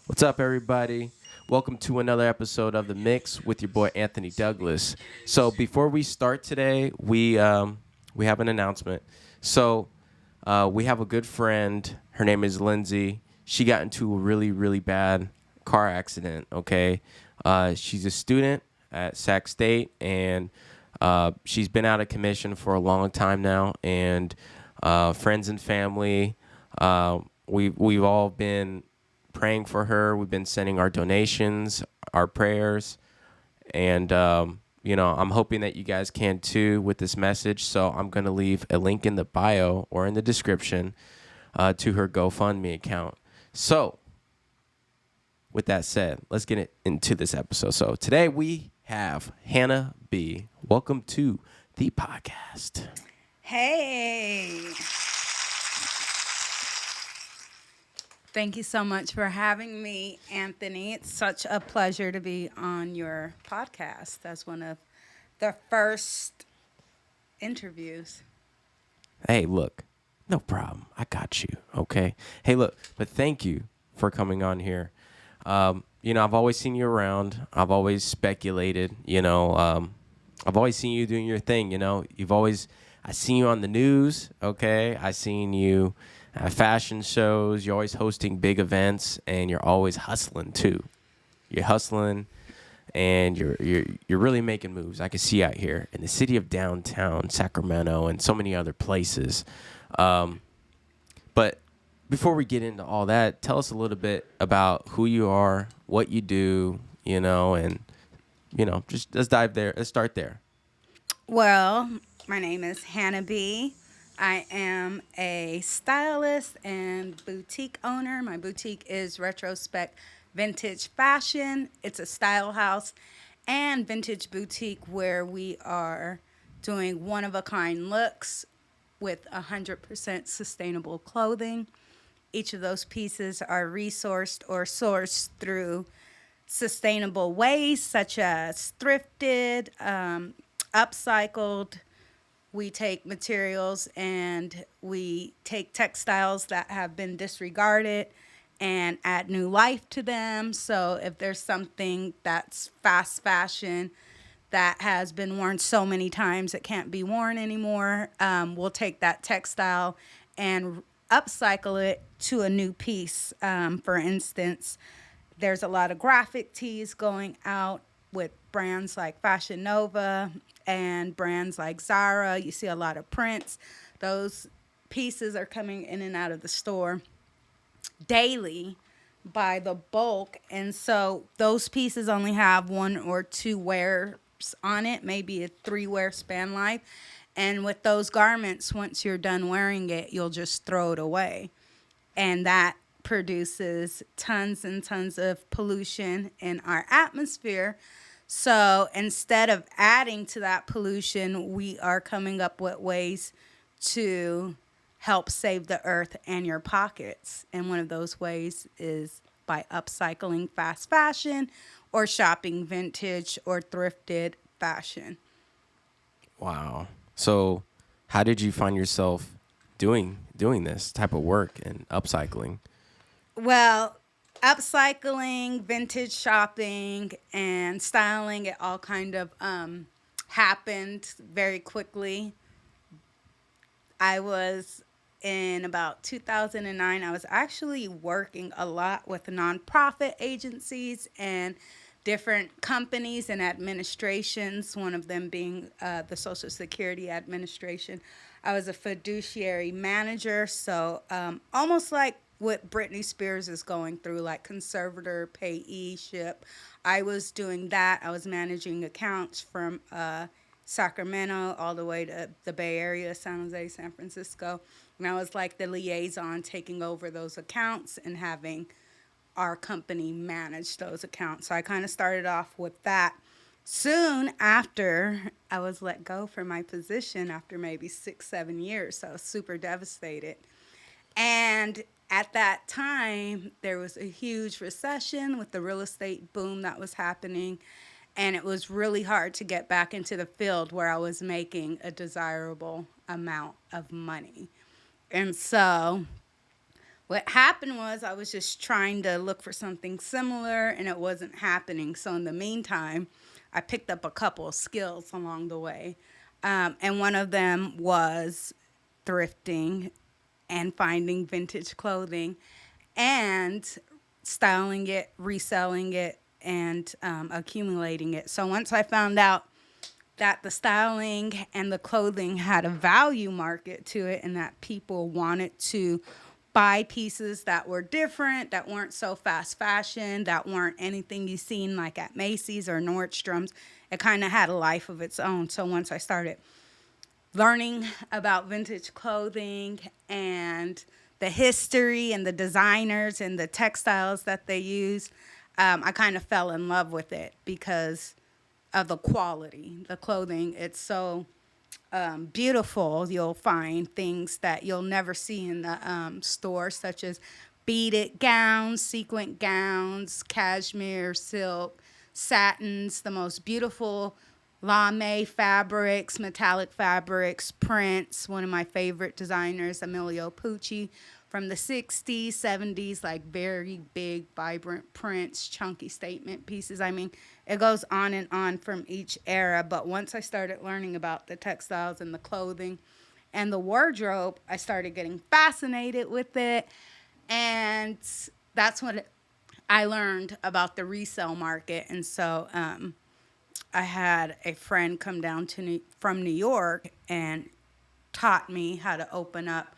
What's up, everybody? Welcome to another episode of The Mix with your boy Anthony Douglas. So before we start today, we have an announcement. We have a good friend. Her name is Lindsey. She got into a really bad car accident. Okay, she's a student at Sac State, and she's been out of commission for a long time now. And friends and family, we've all been praying for her. We've been sending our donations, our prayers, and I'm hoping that you guys can too with this message. So I'm gonna leave a link in the bio or in the description to her GoFundMe account. So with that said, let's get into this episode. So today we have Hannah B. Welcome to the podcast. Hey, thank you so much for having me, Anthony. It's such a pleasure to be on your podcast as one of the first interviews. Hey, look, no problem. I got you. Okay. Hey, look, but thank you for coming on here. I've always seen you around. I've always speculated. I've always seen you doing your thing. I seen you on the news. Okay, I seen you at fashion shows. You're always hosting big events, and you're always hustling too. You're hustling, and you're really making moves. I can see out here in the city of downtown Sacramento and so many other places. But before we get into all that, tell us a little bit about who you are, what you do, and just let's dive there. Let's start there. Well, my name is Hannah B. I am a stylist and boutique owner. My boutique is Retrospect Vintage Fashion. It's a style house and vintage boutique where we are doing one of a kind looks with 100% sustainable clothing. Each of those pieces are resourced or sourced through sustainable ways, such as thrifted, upcycled. We take materials and we take textiles that have been disregarded and add new life to them. So if there's something that's fast fashion that has been worn so many times it can't be worn anymore, we'll take that textile and upcycle it to a new piece. For instance, there's a lot of graphic tees going out with brands like Fashion Nova and brands like Zara. You see a lot of prints. Those pieces are coming in and out of the store daily by the bulk. And so those pieces only have one or two wears on it, maybe a 3 wear span life. And with those garments, once you're done wearing it, you'll just throw it away. And that produces tons and tons of pollution in our atmosphere. So instead of adding to that pollution, we are coming up with ways to help save the earth and your pockets. And one of those ways is by upcycling fast fashion or shopping vintage or thrifted fashion. Wow. So, how did you find yourself doing this type of work and upcycling? Well, upcycling, vintage shopping, and styling, it all kind of happened very quickly. I was in about 2009, I was actually working a lot with nonprofit agencies and different companies and administrations, one of them being the Social Security Administration. I was a fiduciary manager, so almost like what Britney Spears is going through, like conservator payeeship. I was doing that. I was managing accounts from Sacramento all the way to the Bay Area, San Jose, San Francisco. And I was like the liaison taking over those accounts and having our company manage those accounts. So I kind of started off with that. Soon after, I was let go from my position after maybe 6, 7 years. So I was super devastated. And at that time, there was a huge recession with the real estate boom that was happening. And it was really hard to get back into the field where I was making a desirable amount of money. And so What happened was I was just trying to look for something similar and it wasn't happening. So in the meantime, I picked up a couple of skills along the way. And one of them was thrifting and finding vintage clothing and styling it, reselling it, and accumulating it. So once I found out that the styling and the clothing had a value market to it and that people wanted to buy pieces that were different, that weren't so fast fashion, that weren't anything you seen like at Macy's or Nordstrom's. It kind of had a life of its own. So once I started learning about vintage clothing and the history and the designers and the textiles that they use, I kind of fell in love with it because of the quality. The clothing, it's so beautiful. You'll find things that you'll never see in the store, such as beaded gowns, sequin gowns, cashmere, silk, satins, the most beautiful lame fabrics, metallic fabrics, prints. One of my favorite designers, Emilio Pucci, from the 60s, 70s, like very big, vibrant prints, chunky statement pieces. I mean, it goes on and on from each era. But once I started learning about the textiles and the clothing and the wardrobe, I started getting fascinated with it. And that's when I learned about the resale market. And so I had a friend come down from New York and taught me how to open up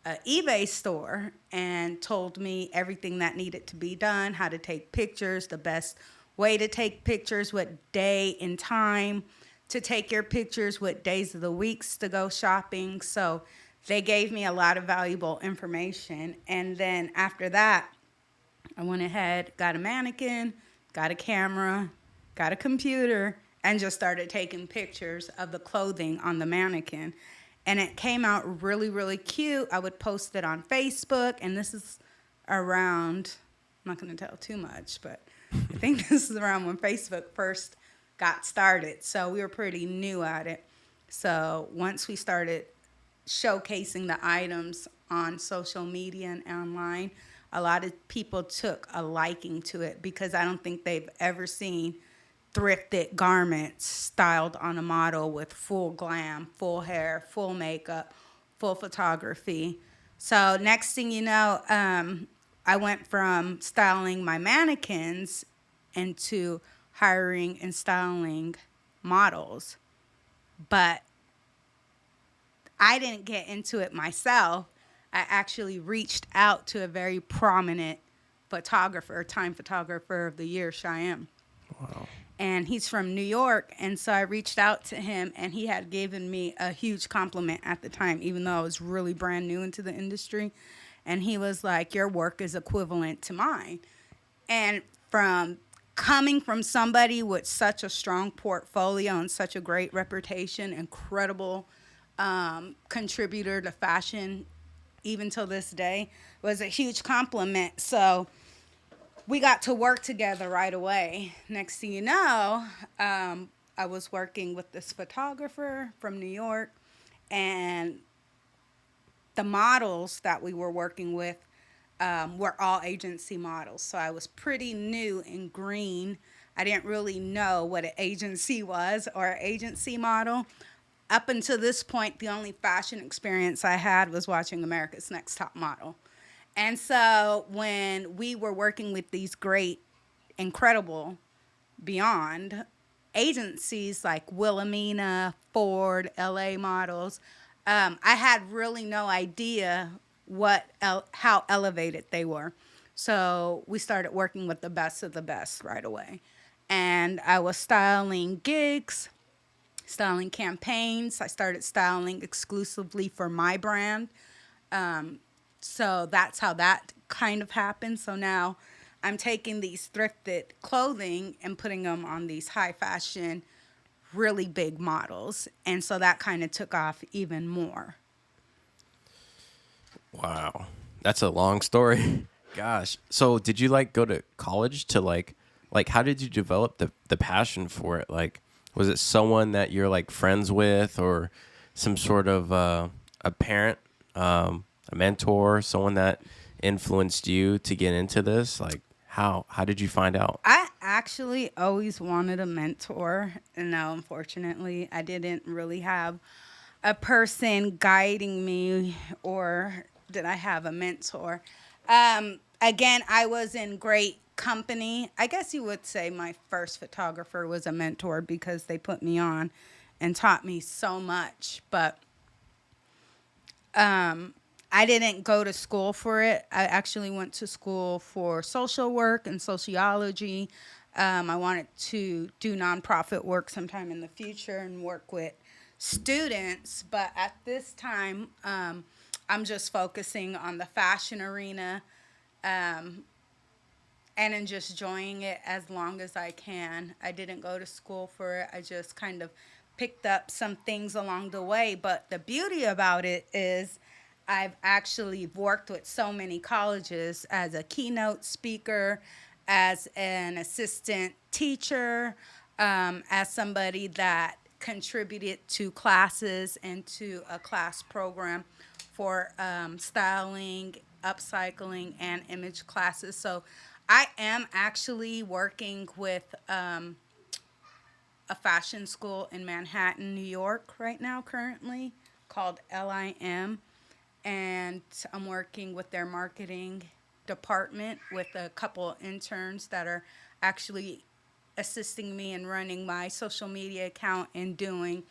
an eBay store and told me everything that needed to be done, how to take pictures, the best way to take pictures, what day and time to take your pictures, what days of the weeks to go shopping. So they gave me a lot of valuable information. And then after that, I went ahead, got a mannequin, got a camera, got a computer, and just started taking pictures of the clothing on the mannequin. And it came out really, really cute. I would post it on Facebook, and this is around, I'm not going to tell too much, but I think this is around when Facebook first got started. So we were pretty new at it. So once we started showcasing the items on social media and online, a lot of people took a liking to it because I don't think they've ever seen thrifted garments styled on a model with full glam, full hair, full makeup, full photography. So next thing you know, I went from styling my mannequins into hiring and styling models. But I didn't get into it myself. I actually reached out to a very prominent photographer, Time Photographer of the Year, Cheyenne. Wow. And he's from New York. And so I reached out to him, and he had given me a huge compliment at the time, even though I was really brand new into the industry. And he was like, your work is equivalent to mine. And from coming from somebody with such a strong portfolio and such a great reputation, incredible contributor to fashion, even till this day, was a huge compliment. So we got to work together right away. Next thing you know, I was working with this photographer from New York, and the models that we were working with were all agency models. So I was pretty new and green. I didn't really know what an agency was or an agency model. Up until this point, the only fashion experience I had was watching America's Next Top Model. And so when we were working with these great, incredible, beyond agencies like Wilhelmina, Ford, LA models, I had really no idea how elevated they were. So we started working with the best of the best right away. And I was styling gigs, styling campaigns. I started styling exclusively for my brand. So that's how that kind of happened. So now I'm taking these thrifted clothing and putting them on these high fashion, really big models. And so that kind of took off even more. Wow. That's a long story. Gosh. So did you go to college to how did you develop the passion for it? Was it someone that you're friends with, or some sort of a parent, a mentor, someone that influenced you to get into this? Like, how did you find out? I actually always wanted a mentor. And no, unfortunately, I didn't really have a person guiding me, or did I have a mentor? Again, I was in great company. I guess you would say my first photographer was a mentor because they put me on and taught me so much. But I didn't go to school for it. I actually went to school for social work and sociology. I wanted to do nonprofit work sometime in the future and work with students. But at this time, I'm just focusing on the fashion arena, and in just enjoying it as long as I can. I didn't go to school for it. I just kind of picked up some things along the way. But the beauty about it is I've actually worked with so many colleges as a keynote speaker, as an assistant teacher, as somebody that contributed to classes and to a class program for styling, upcycling, and image classes. So I am actually working with a fashion school in Manhattan, New York, right now, currently, called LIM. And I'm working with their marketing department with a couple of interns that are actually assisting me in running my social media account and doing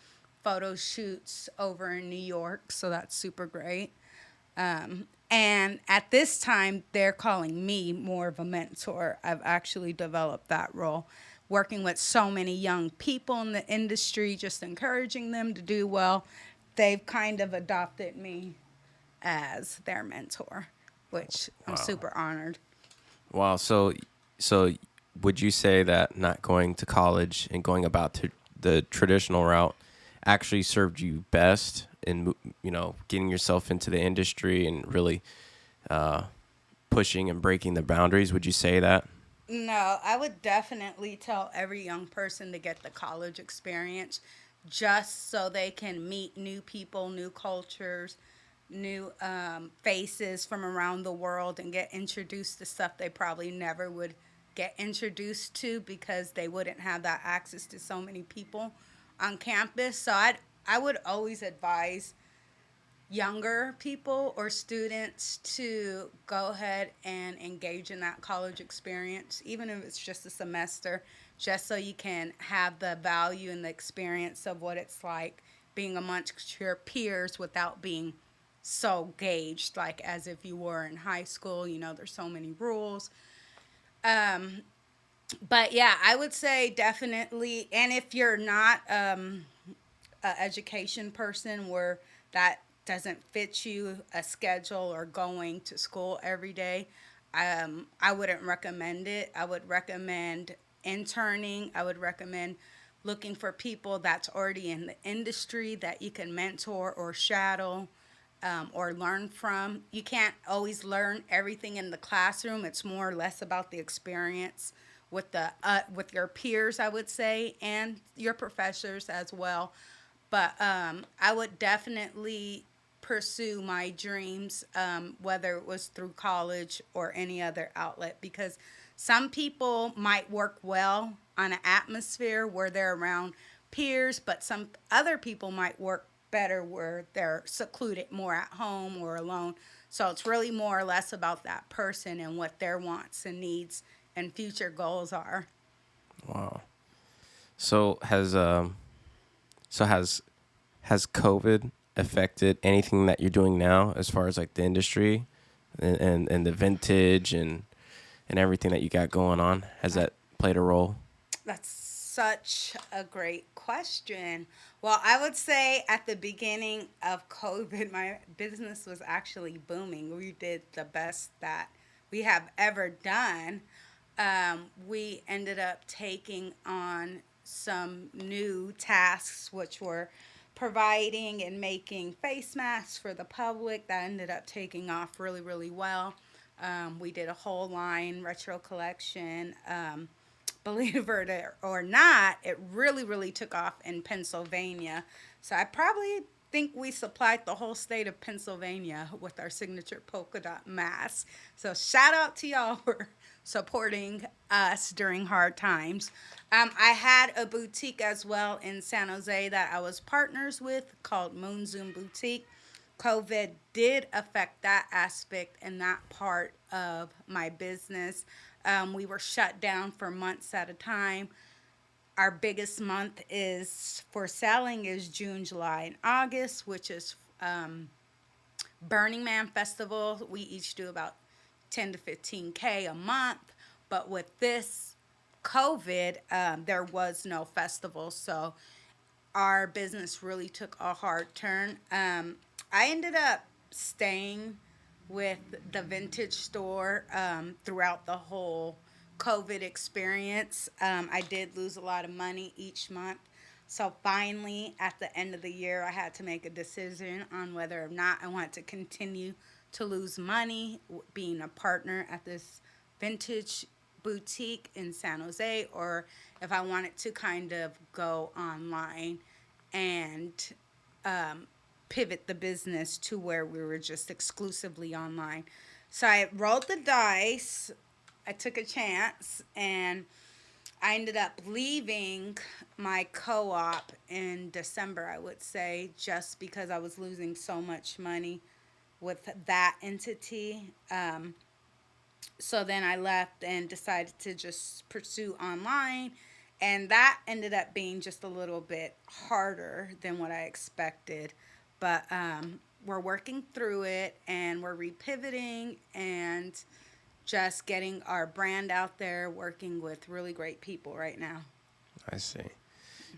photo shoots over in New York. So that's super great. And at this time, they're calling me more of a mentor. I've actually developed that role, working with so many young people in the industry, just encouraging them to do well. They've kind of adopted me as their mentor, which I'm Wow. super honored. Wow. So would you say that not going to college and going about to the traditional route actually served you best in, getting yourself into the industry and really uh, pushing and breaking the boundaries? Would you say that? No, I would definitely tell every young person to get the college experience just so they can meet new people, new cultures, new faces from around the world and get introduced to stuff they probably never would get introduced to because they wouldn't have that access to so many people on campus. So I would always advise younger people or students to go ahead and engage in that college experience, even if it's just a semester, just so you can have the value and the experience of what it's like being amongst your peers without being so gauged, like as if you were in high school. You know, there's so many rules. But yeah, I would say definitely. And if you're not a education person where that doesn't fit you, a schedule or going to school every day, I wouldn't recommend it. I would recommend interning. I would recommend looking for people that's already in the industry that you can mentor or shadow, or learn from. You can't always learn everything in the classroom. It's more or less about the experience with your peers, I would say, and your professors as well. But I would definitely pursue my dreams, whether it was through college or any other outlet, because some people might work well on an atmosphere where they're around peers, but some other people might work better where they're secluded more at home or alone. So it's really more or less about that person and what their wants and needs and future goals are. Wow. So has has COVID affected anything that you're doing now as far as like the industry and the vintage and everything that you got going on? Has that played a role? That's such a great question. Well, I would say at the beginning of COVID, my business was actually booming. We did the best that we have ever done. We ended up taking on some new tasks, which were providing and making face masks for the public. That ended up taking off really, really well. We did a whole line retro collection. Believe it or not, it really, really took off in Pennsylvania. So I probably think we supplied the whole state of Pennsylvania with our signature polka dot mask. So shout out to y'all for supporting us during hard times. I had a boutique as well in San Jose that I was partners with called Moon Zoom Boutique. COVID did affect that aspect and that part of my business. We were shut down for months at a time. Our biggest month is for selling is June, July, and August, which is Burning Man Festival. We each do about 10 to 15K a month. But with this COVID, there was no festival. So our business really took a hard turn. I ended up staying with the vintage store throughout the whole COVID experience. I did lose a lot of money each month. So finally, at the end of the year, I had to make a decision on whether or not I want to continue to lose money being a partner at this vintage boutique in San Jose, or if I wanted to kind of go online and pivot the business to where we were just exclusively online. So I rolled the dice, I took a chance, and I ended up leaving my co op in December, I would say, just because I was losing so much money with that entity. So then I left and decided to just pursue online. And that ended up being just a little bit harder than what I expected. But we're working through it and we're repivoting and just getting our brand out there, working with really great people right now. I see.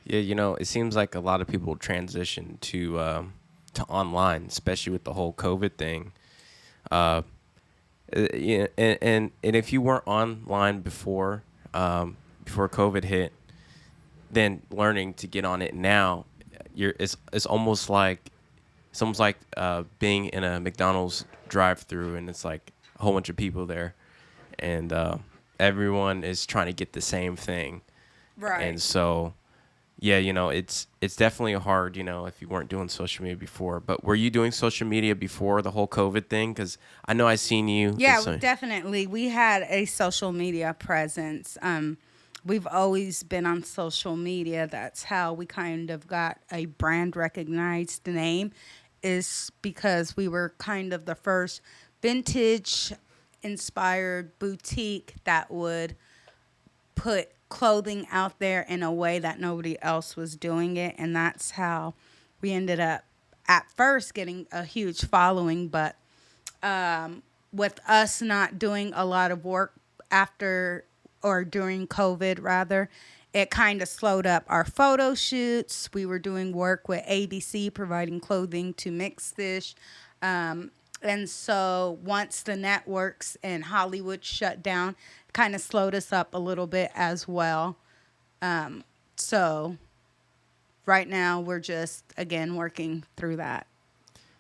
Yeah, it seems like a lot of people transition to online, especially with the whole COVID thing. Yeah, and if you weren't online before COVID hit, then learning to get on it now, it's almost like being in a McDonald's drive-through and it's like a whole bunch of people there, and everyone is trying to get the same thing, Right. and so yeah, it's definitely hard, if you weren't doing social media before. But were you doing social media before the whole COVID thing? Because I know I seen you. Yeah, definitely. We had a social media presence. We've always been on social media. That's how we kind of got a brand recognized name, is because we were kind of the first vintage inspired boutique that would put clothing out there in a way that nobody else was doing it. And that's how we ended up at first getting a huge following. But with us not doing a lot of work after or during COVID, rather, it kind of slowed up our photo shoots. We were doing work with ABC, providing clothing to Mixed Fish. And so once the networks in Hollywood shut down, kind of slowed us up a little bit as well. So right now we're just, again, working through that.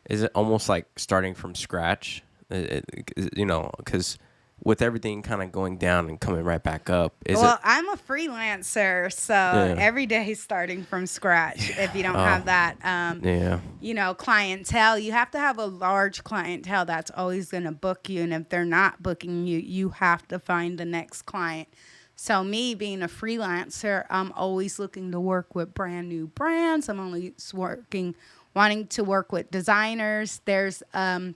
Is it almost like starting from scratch? Because with everything kind of going down and coming right back up. I'm a freelancer, so every day is starting from scratch. If you don't have that, clientele, you have to have a large clientele that's always going to book you. And if they're not booking you, you have to find the next client. So me being a freelancer, I'm always looking to work with brand new brands. I'm always wanting to work with designers. There's a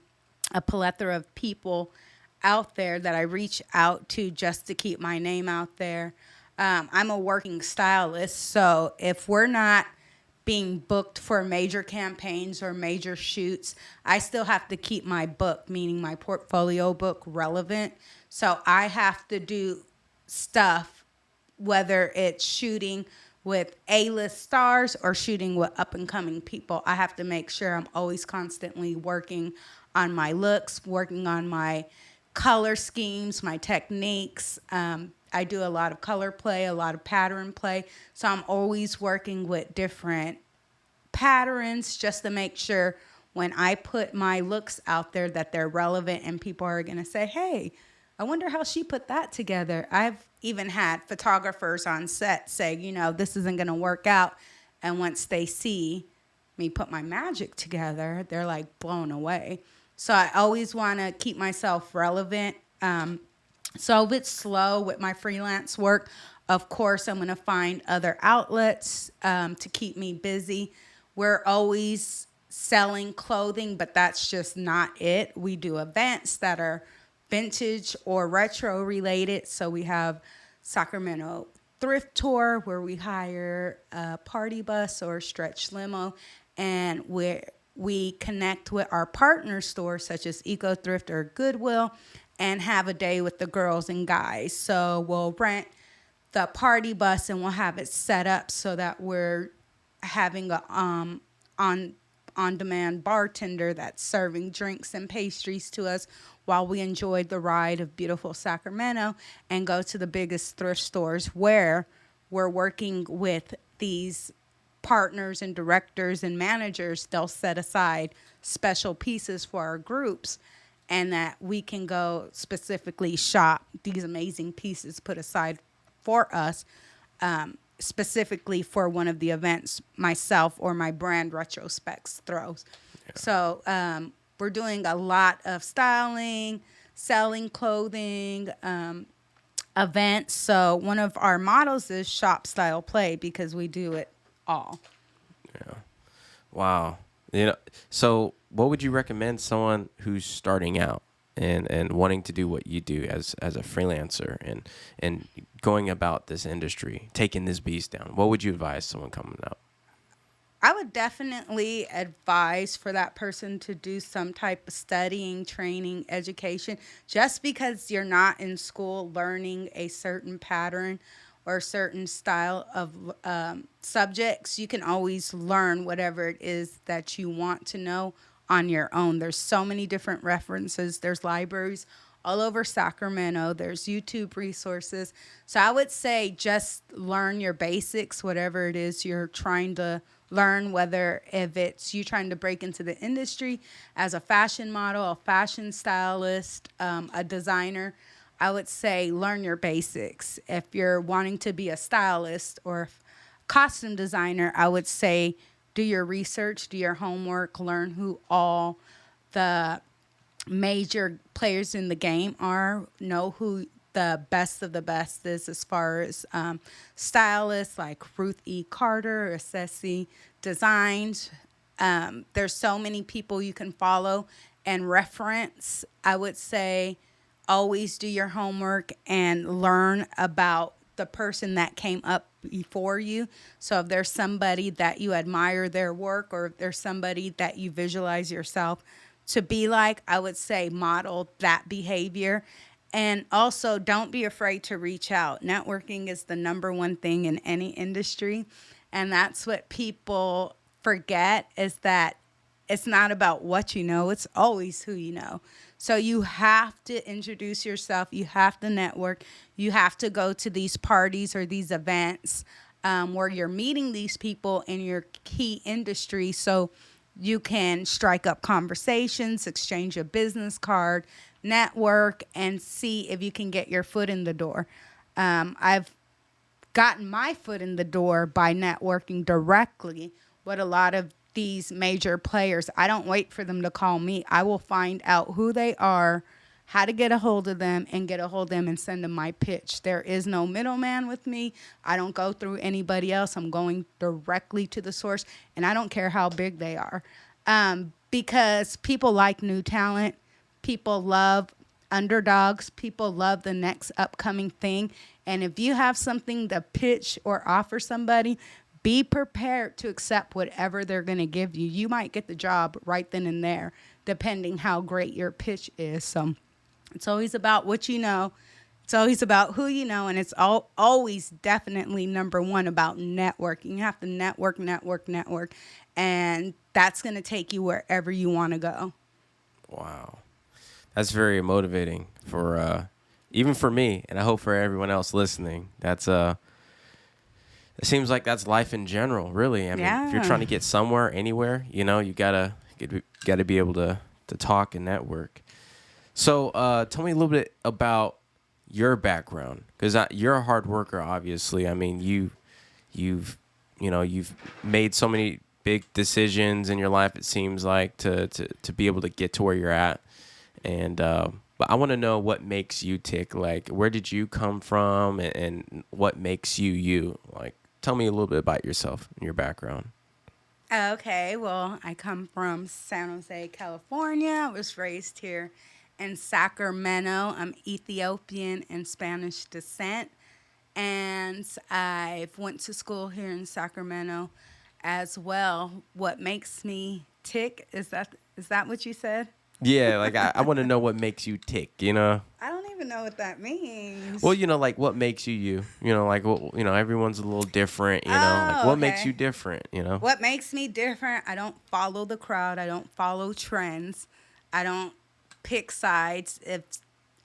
plethora of people out there that I reach out to just to keep my name out there. I'm a working stylist, so if we're not being booked for major campaigns or major shoots, I still have to keep my book, meaning my portfolio book, relevant. So I have to do stuff, whether it's shooting with A-list stars or shooting with up-and-coming people. I have to make sure I'm always constantly working on my looks, working on my color schemes, my techniques. I do a lot of color play, a lot of pattern play. So I'm always working with different patterns just to make sure when I put my looks out there that they're relevant and people are going to say, hey, I wonder how she put that together. I've even had photographers on set say, this isn't going to work out. And once they see me put my magic together, they're like blown away. So I always want to keep myself relevant. So a bit slow with my freelance work. Of course, I'm going to find other outlets to keep me busy. We're always selling clothing, but that's just not it. We do events that are vintage or retro related. So we have Sacramento thrift tour where we hire a party bus or stretch limo, and we connect with our partner stores such as Eco Thrift or Goodwill and have a day with the girls and guys. So we'll rent the party bus and we'll have it set up so that we're having a on demand bartender that's serving drinks and pastries to us while we enjoy the ride of beautiful Sacramento and go to the biggest thrift stores where we're working with these partners and directors and managers. They'll set aside special pieces for our groups and that we can go specifically shop these amazing pieces put aside for us, specifically for one of the events myself or my brand Retrospects throws. Yeah. So we're doing a lot of styling, selling clothing, events. So one of our models is shop style play because we do it all. Yeah. Wow. So what would you recommend someone who's starting out and wanting to do what you do as a freelancer and going about this industry, taking this beast down? What would you advise someone coming up? I would definitely advise for that person to do some type of studying, training, education. Just because you're not in school learning a certain pattern or a certain style of subjects, you can always learn whatever it is that you want to know on your own. There's so many different references. There's libraries all over Sacramento. There's YouTube resources. So I would say just learn your basics, whatever it is you're trying to learn, whether if it's you trying to break into the industry as a fashion model, a fashion stylist, a designer. I would say learn your basics. If you're wanting to be a stylist or costume designer, I would say do your research, do your homework, learn who all the major players in the game are, know who the best of the best is as far as stylists like Ruth E. Carter or Ceci Designs. There's so many people you can follow and reference. I would say always do your homework and learn about the person that came up before you. So if there's somebody that you admire their work or if there's somebody that you visualize yourself to be like, I would say model that behavior. And also don't be afraid to reach out. Networking is the number one thing in any industry. And that's what people forget is that it's not about what you know, it's always who you know. So you have to introduce yourself. You have to network. You have to go to these parties or these events where you're meeting these people in your key industry so you can strike up conversations, exchange a business card, network, and see if you can get your foot in the door. I've gotten my foot in the door by networking directly with a lot of these major players. I don't wait for them to call me. I will find out who they are, how to get a hold of them, and get a hold of them and send them my pitch. There is no middleman with me. I don't go through anybody else. I'm going directly to the source, and I don't care how big they are. Because people like new talent. People love underdogs. People love the next upcoming thing. And if you have something to pitch or offer somebody, be prepared to accept whatever they're going to give you. You might get the job right then and there, depending how great your pitch is. So it's always about what you know. It's always about who you know. And it's always definitely number one about networking. You have to network. And that's going to take you wherever you want to go. Wow. That's very motivating for even for me, and I hope for everyone else listening. That's it seems like that's life in general, really. I mean, if you're trying to get somewhere, anywhere, you gotta be able to talk and network. So, tell me a little bit about your background, because you're a hard worker, obviously. I mean, you've made so many big decisions in your life. It seems like to be able to get to where you're at, and but I want to know what makes you tick. Like, where did you come from, and what makes you you? Like, tell me a little bit about yourself and your background. Okay, well, I come from San Jose, California. I was raised here in Sacramento. I'm Ethiopian and Spanish descent, and I've went to school here in Sacramento as well. What makes me tick is that what you said? Yeah, like I want to know what makes you tick. I don't even know what that Well, means. like what makes you you. Like everyone's a little different. Like Oh, what makes you okay. different. What makes me different? I don't follow the crowd. I don't follow trends. I don't pick sides. If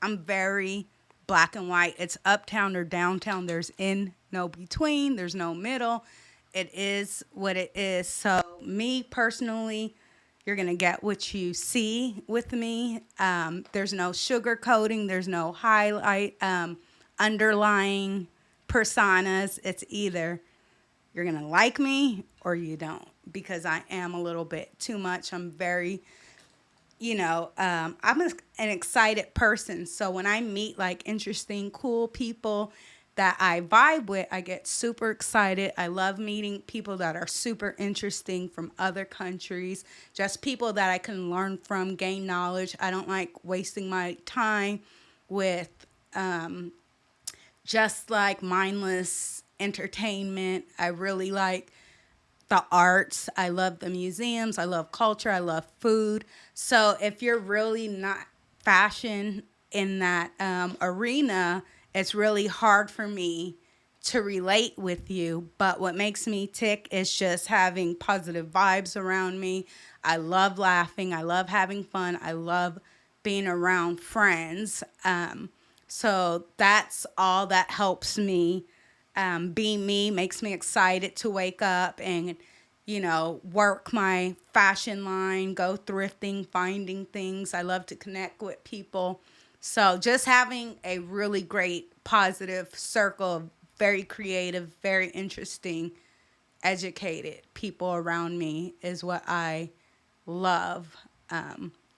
I'm very black and white, it's uptown or downtown. There's in no between. There's no middle. It is what it is. So me personally, you're gonna get what you see with me. There's no sugarcoating. There's no highlight, underlying personas. It's either you're going to like me or you don't, because I am a little bit too much. I'm very, I'm an excited person. So when I meet like interesting, cool people that I vibe with, I get super excited. I love meeting people that are super interesting from other countries, just people that I can learn from, gain knowledge. I don't like wasting my time with just like mindless entertainment. I really like the arts. I love the museums. I love culture. I love food. So if you're really not fashion in that arena, it's really hard for me to relate with you. But what makes me tick is just having positive vibes around me. I love laughing. I love having fun. I love being around friends. So that's all that helps me be me, makes me excited to wake up and, work my fashion line, go thrifting, finding things. I love to connect with people. So just having a really great positive circle of very creative, very interesting, educated people around me is what I love.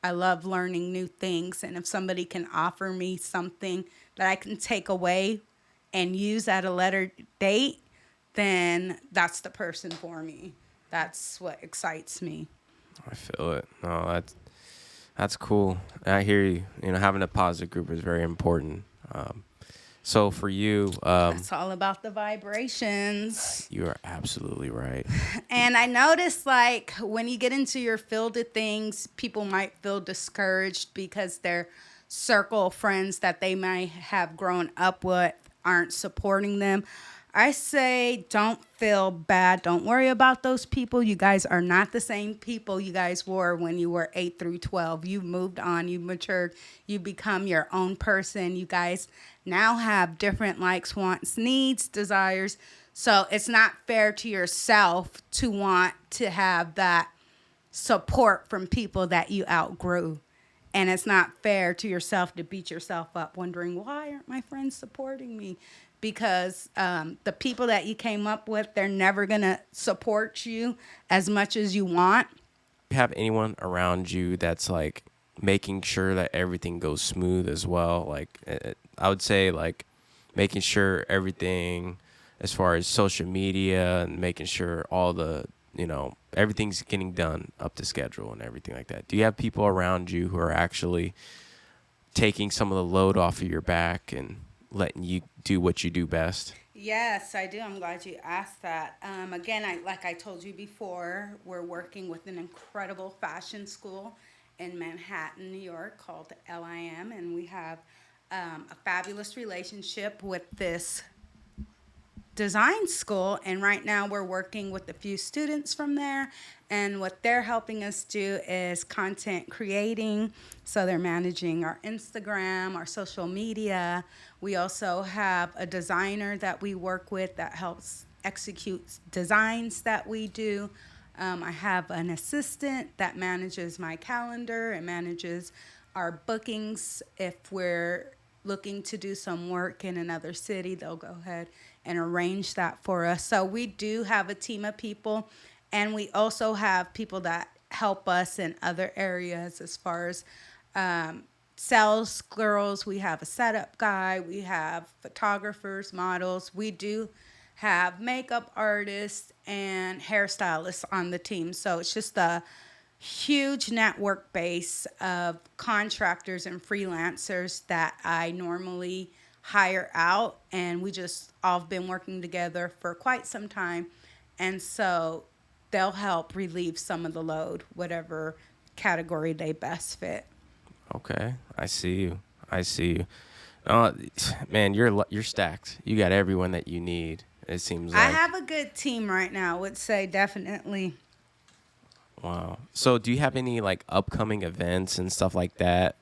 I love learning new things. And if somebody can offer me something that I can take away and use at a later date, then that's the person for me. That's what excites me. I feel it. No, that's cool. I hear you. Having a positive group is very important. So for you, That's all about the vibrations. you are absolutely right. And I noticed, like, when you get into your field of things, people might feel discouraged because their circle of friends that they might have grown up with aren't supporting them. I say, don't feel bad. Don't worry about those people. You guys are not the same people you guys were when you were 8 through 12. You've moved on, you've matured, you've become your own person. You guys now have different likes, wants, needs, desires. So it's not fair to yourself to want to have that support from people that you outgrew. And it's not fair to yourself to beat yourself up wondering, why aren't my friends supporting me? Because the people that you came up with, they're never going to support you as much as you want. You have anyone around you that's like making sure that everything goes smooth as well? Like, I would say like making sure everything as far as social media and making sure all the, everything's getting done up to schedule and everything like that. Do you have people around you who are actually taking some of the load off of your back and letting you do what you do best? Yes, I do. I'm glad you asked that. Again, like I told you before, we're working with an incredible fashion school in Manhattan, New York, called LIM, and we have a fabulous relationship with this design school. And right now we're working with a few students from there, and what they're helping us do is content creating. So they're managing our Instagram, our social media. We also have a designer that we work with that helps execute designs that we do. I have an assistant that manages my calendar and manages our bookings. If we're looking to do some work in another city, they'll go ahead and arrange that for us. So we do have a team of people, And we also have people that help us in other areas as far as sales girls. We have a setup guy. We have photographers, models. We do have makeup artists and hairstylists on the team. So it's just a huge network base of contractors and freelancers that I normally hire out. And we just all been working together for quite some time. And so they'll help relieve some of the load, whatever category they best fit. Okay, I see you. I see you. Uh, Man, you're stacked. You got everyone that you need. It seems I like. have a good team right now, I would say definitely. Wow. So, do you have any like upcoming events and stuff like that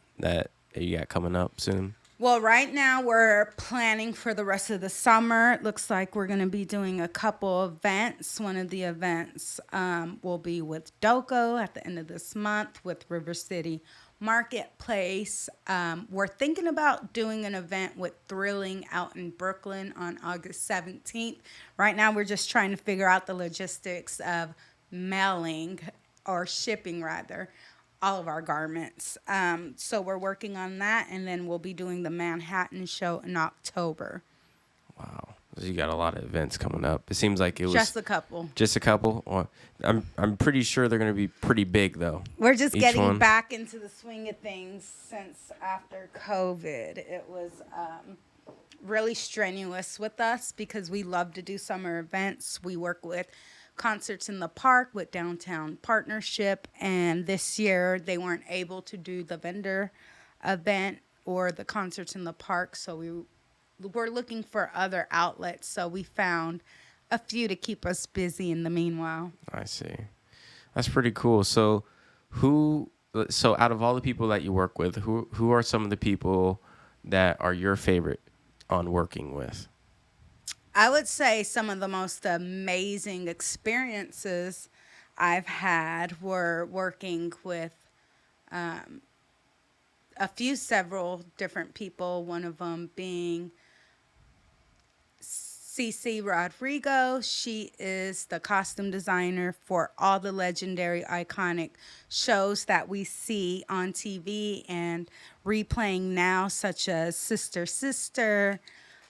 you got coming up soon? Well, right now we're planning for the rest of the summer. It looks like we're going to be doing a couple events. One of the events will be with Doko at the end of this month with River City Marketplace. We're thinking about doing an event with Thrilling out in Brooklyn on August 17th. Right now we're just trying to figure out the logistics of mailing or shipping rather all of our garments. So we're working on that, and then we'll be doing the Manhattan show in October. Wow. So you got a lot of events coming up. It seems like it was Just a couple. just a couple. Or I'm pretty sure they're going to be pretty big though. We're just Each getting one. back into the swing of things since after COVID. It was really strenuous with us because we love to do summer events. We work with Concerts in the Park with Downtown Partnership, and this year they weren't able to do the vendor event or the Concerts in the Park, so we were looking for other outlets. So we found a few to keep us busy in the meanwhile. I see. That's pretty cool. So, who? So, out of all the people that you work with, who are some of the people that are your favorite on working with? I would say some of the most amazing experiences I've had were working with several different people, one of them being CC Rodrigo. She is the costume designer for all the legendary, iconic shows that we see on TV and replaying now, such as Sister Sister,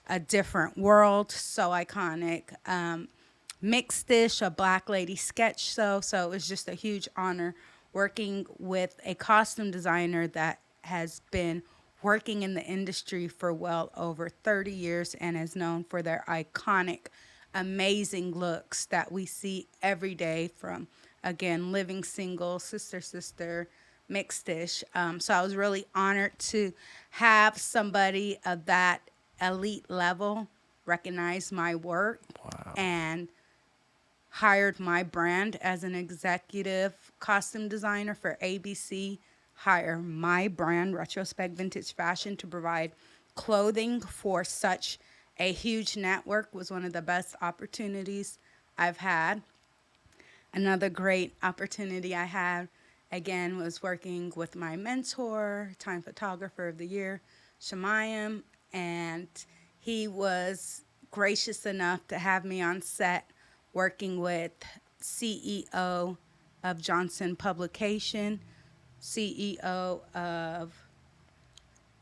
A Different World, so iconic. Mixed Dish, a Black Lady sketch show. So it was just a huge honor working with a costume designer that has been working in the industry for well over 30 years and is known for their iconic, amazing looks that we see every day from, again, Living Single, Sister Sister, Mixed Dish. So I was really honored to have somebody of that elite level recognize my work and hired my brand as an executive costume designer for ABC, hire my brand, Retrospect Vintage Fashion, to provide clothing for such a huge network was one of the best opportunities I've had. Another great opportunity I had, again, was working with my mentor, Time Photographer of the Year, Shemayim, and he was gracious enough to have me on set working with CEO of Johnson Publication, CEO of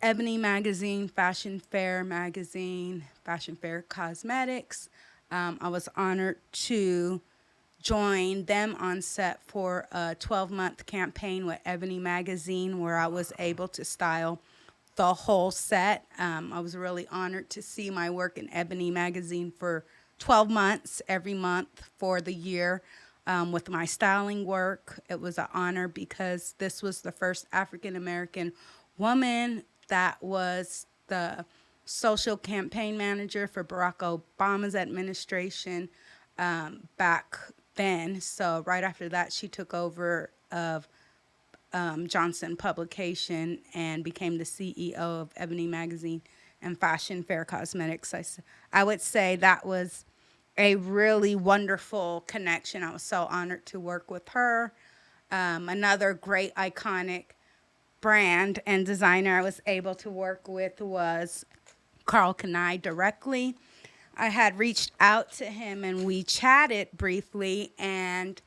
Ebony Magazine, Fashion Fair Magazine, Fashion Fair Cosmetics. I was honored to join them on set for a 12-month campaign with Ebony Magazine where I was able to style the whole set. I was really honored to see my work in Ebony Magazine for 12 months, every month for the year. With my styling work, it was an honor because this was the first African American woman that was the social campaign manager for Barack Obama's administration back then. So right after that, she took over of Johnson Publication and became the CEO of Ebony Magazine and Fashion Fair Cosmetics. I would say that was a really wonderful connection. I was so honored to work with her. Another great iconic brand and designer I was able to work with was Carl Kanai directly. I had reached out to him and we chatted briefly, and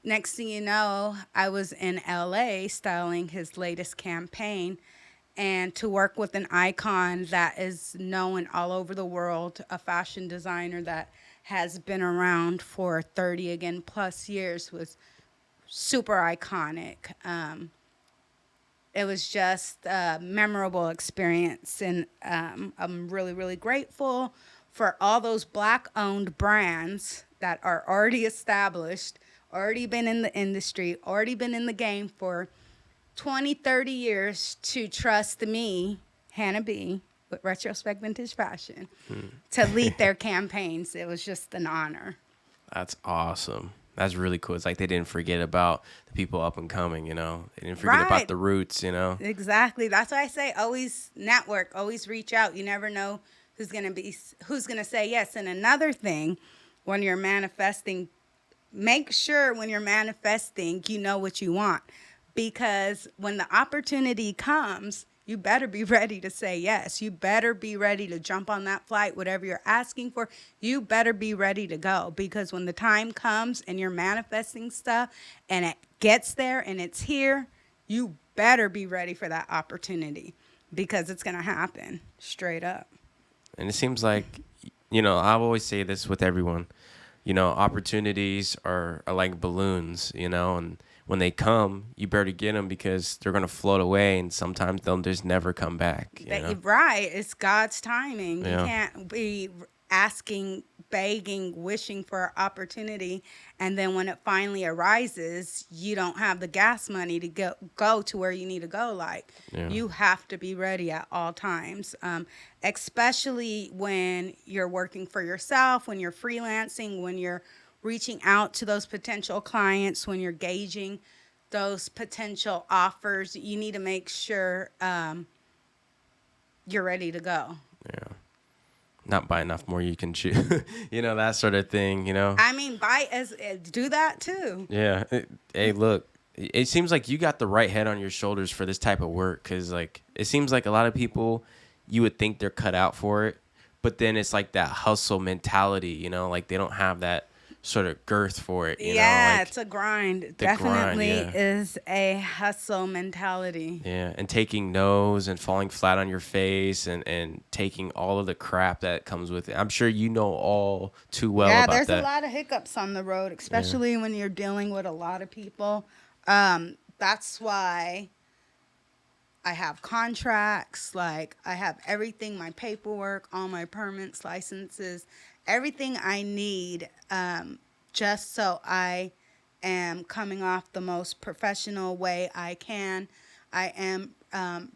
Next thing you know, I was in LA styling his latest campaign, and to work with an icon that is known all over the world, a fashion designer that has been around for 30 again plus years, was super iconic. It was just a memorable experience, and I'm really, really grateful for all those black owned brands that are already established, already been in the industry, already been in the game for 20, 30 years to trust me, Hannah B, with Retrospect Vintage Fashion, to lead their campaigns. It was just an honor. That's awesome. That's really cool. It's like they didn't forget about the people up and coming, They didn't forget about Right. the roots. Exactly. That's why I say always network, always reach out. You never know who's going to say yes. And another thing, when you're manifesting, make sure when you're manifesting, you know what you want, because when the opportunity comes, you better be ready to say yes. You better be ready to jump on that flight, whatever you're asking for. You better be ready to go, because when the time comes and you're manifesting stuff and it gets there and it's here, you better be ready for that opportunity, because it's going to happen straight up. And it seems like, I always say this with everyone, opportunities are like balloons, and when they come, you better get them because they're going to float away, and sometimes they'll just never come back, Right. It's God's timing. You Yeah. can't be asking, begging, wishing for an opportunity, and then when it finally arises, you don't have the gas money to go to where you need to go. Like, Yeah. you have to be ready at all times, especially when you're working for yourself, when you're freelancing, when you're reaching out to those potential clients, when you're gauging those potential offers. You need to make sure you're ready to go. Yeah. Not buy enough more you can chew, that sort of thing. I mean, do that too. Yeah. Hey, look, it seems like you got the right head on your shoulders for this type of work, because, like, it seems like a lot of people, you would think they're cut out for it, but then it's like that hustle mentality, like they don't have that sort of girth for it, Yeah, like it's a grind. the grind, Definitely yeah. is a hustle mentality. Yeah, and taking no's and falling flat on your face and taking all of the crap that comes with it. I'm sure you know all too well Yeah, about there's a that. lot of hiccups on the road, especially when you're dealing with a lot of people. That's why I have contracts, like I have everything, my paperwork, all my permits, licenses, everything I need, just so I am coming off the most professional way I can. I am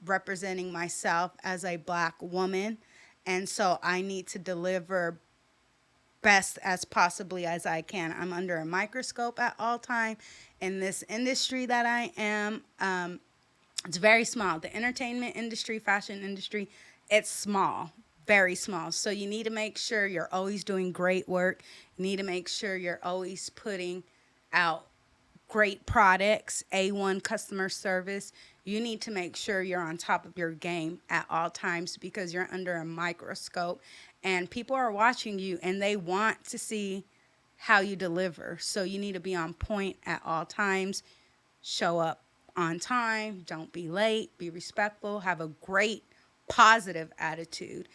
representing myself as a black woman, and so I need to deliver best as possibly as I can. I'm under a microscope at all time in this industry that I am. It's very small. The entertainment industry, fashion industry, it's small, very small. So you need to make sure you're always doing great work. You need to make sure you're always putting out great products, A1 customer service. You need to make sure you're on top of your game at all times, because you're under a microscope and people are watching you and they want to see how you deliver. So you need to be on point at all times. Show up on time, don't be late, be respectful, have a great positive attitude.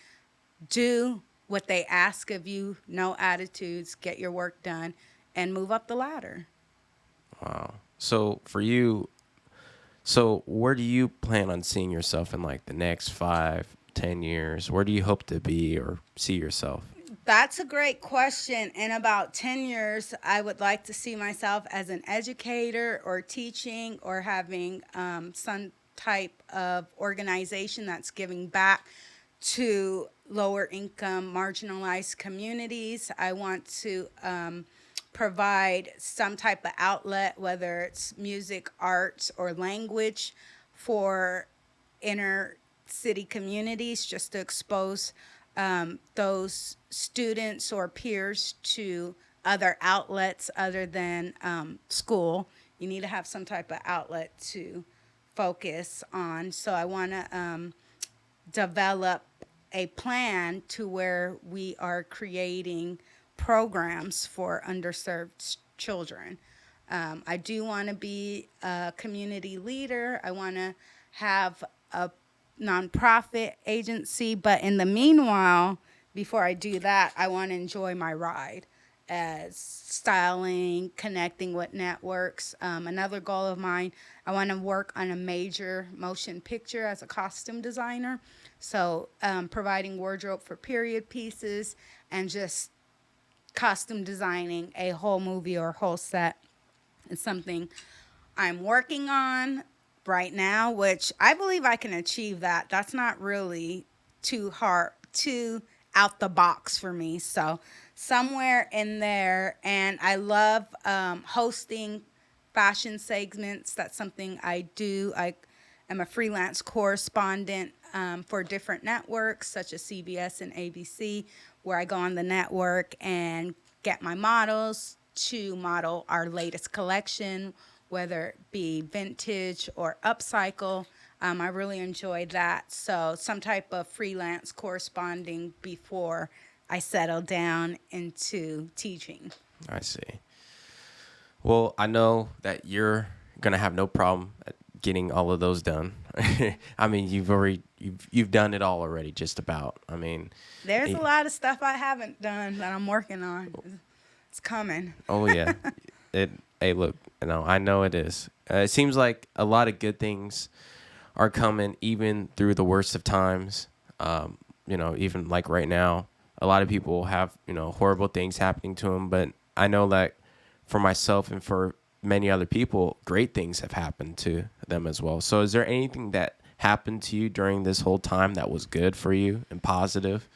Do what they ask of you, no attitudes, get your work done, and move up the ladder. Wow. So for you, so where do you plan on seeing yourself in like the next 5, 10 years? Where do you hope to be or see yourself? That's a great question. In about 10 years, I would like to see myself as an educator or teaching or having some type of organization that's giving back to lower income, marginalized communities. I want to provide some type of outlet, whether it's music, arts, or language, for inner city communities, just to expose those students or peers to other outlets other than school. You need to have some type of outlet to focus on. So I want to develop a plan to where we are creating programs for underserved children. I do want to be a community leader. I want to have a nonprofit agency. But in the meanwhile, before I do that, I want to enjoy my ride as styling, connecting with networks. Another goal of mine, I want to work on a major motion picture as a costume designer. So, providing wardrobe for period pieces and just costume designing a whole movie or whole set is something I'm working on right now, which I believe I can achieve that. That's not really too hard, too out the box for me. So, somewhere in there. And I love hosting fashion segments. That's something I do. I am a freelance correspondent for different networks such as CBS and ABC, where I go on the network and get my models to model our latest collection, whether it be vintage or upcycle. I really enjoyed that. So, some type of freelance corresponding before I settle down into teaching. I see. Well, I know that you're gonna have no problem at getting all of those done. I mean, you've done it all already, just about. I mean, There's a eh, lot of stuff I haven't done that I'm working on. It's coming. oh yeah. It. Hey, look. I know it is. It seems like a lot of good things are coming, even through the worst of times. Even like right now, a lot of people have horrible things happening to them. But I know that for myself and for many other people, great things have happened to them as well. So, is there anything that happened to you during this whole time that was good for you and positive?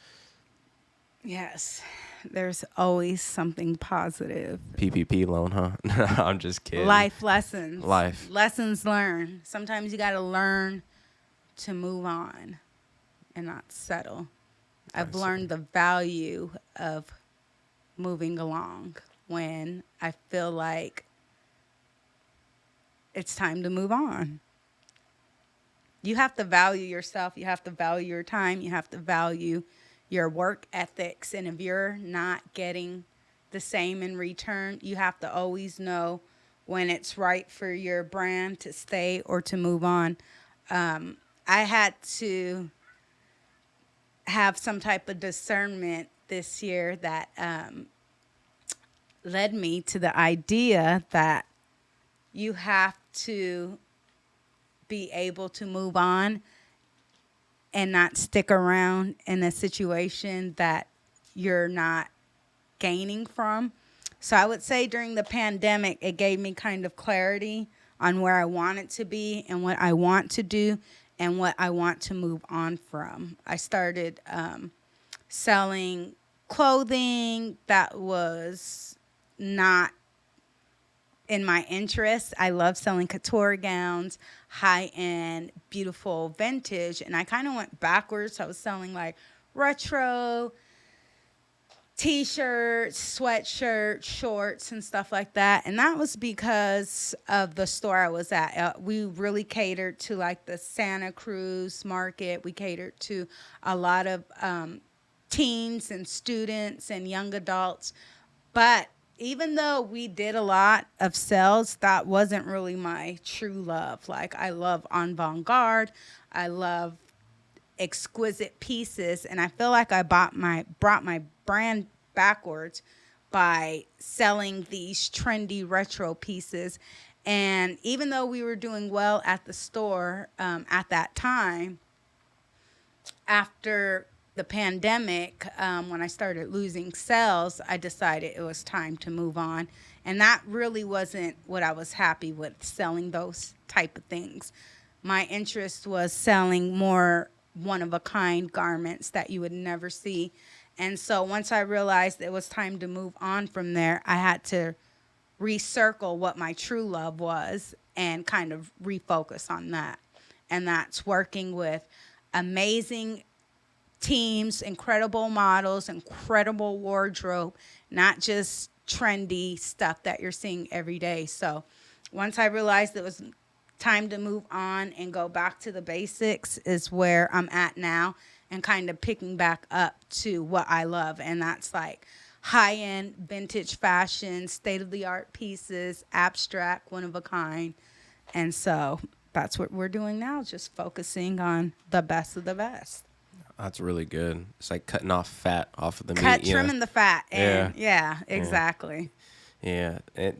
Yes, there's always something positive. PPP loan, huh? No, I'm just kidding. Life lessons. Life. Lessons learned. Sometimes you got to learn to move on and not settle. I've see. learned the value of moving along when I feel like it's time to move on. You have to value yourself. You have to value your time. You have to value your work ethics. And if you're not getting the same in return, you have to always know when it's right for your brand to stay or to move on. I had to have some type of discernment this year that led me to the idea that you have to be able to move on and not stick around in a situation that you're not gaining from. So I would say during the pandemic, it gave me kind of clarity on where I wanted to be and what I want to do and what I want to move on from. I started selling clothing that was not in my interest. I love selling couture gowns, high-end, beautiful vintage, and I kind of went backwards. I was selling like retro t-shirts, sweatshirts, shorts, and stuff like that. And that was because of the store I was at. We really catered to like the Santa Cruz market. We catered to a lot of teens and students and young adults. But even though we did a lot of sales, that wasn't really my true love. Like, I love avant-garde. I love exquisite pieces, and I feel like I brought my brand backwards by selling these trendy retro pieces. And even though we were doing well at the store at that time, after the pandemic, when I started losing sales, I decided it was time to move on. And that really wasn't what I was happy with, selling those type of things. My interest was selling more one-of-a-kind garments that you would never see. And so once I realized it was time to move on from there, I had to recircle what my true love was and kind of refocus on that. And that's working with amazing teams, incredible models, incredible wardrobe, not just trendy stuff that you're seeing every day. So once I realized it was time to move on and go back to the basics is where I'm at now, and kind of picking back up to what I love. And that's like high-end vintage fashion, state-of-the-art pieces, abstract, one of a kind. And so that's what we're doing now, just focusing on the best of the best. That's really good. It's like cutting off fat off of the Cut, meat. You know. trimming the fat. Yeah. And yeah, Yeah. exactly. Yeah. And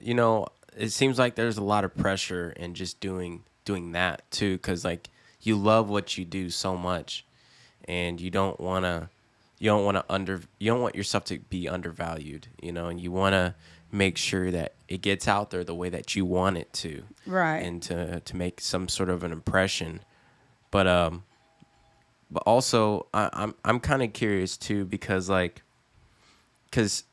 it seems like there's a lot of pressure in just doing that too, because like you love what you do so much, and you don't want yourself to be undervalued, and you want to make sure that it gets out there the way that you want it to, Right. and to make some sort of an impression. But also I'm kind of curious too, because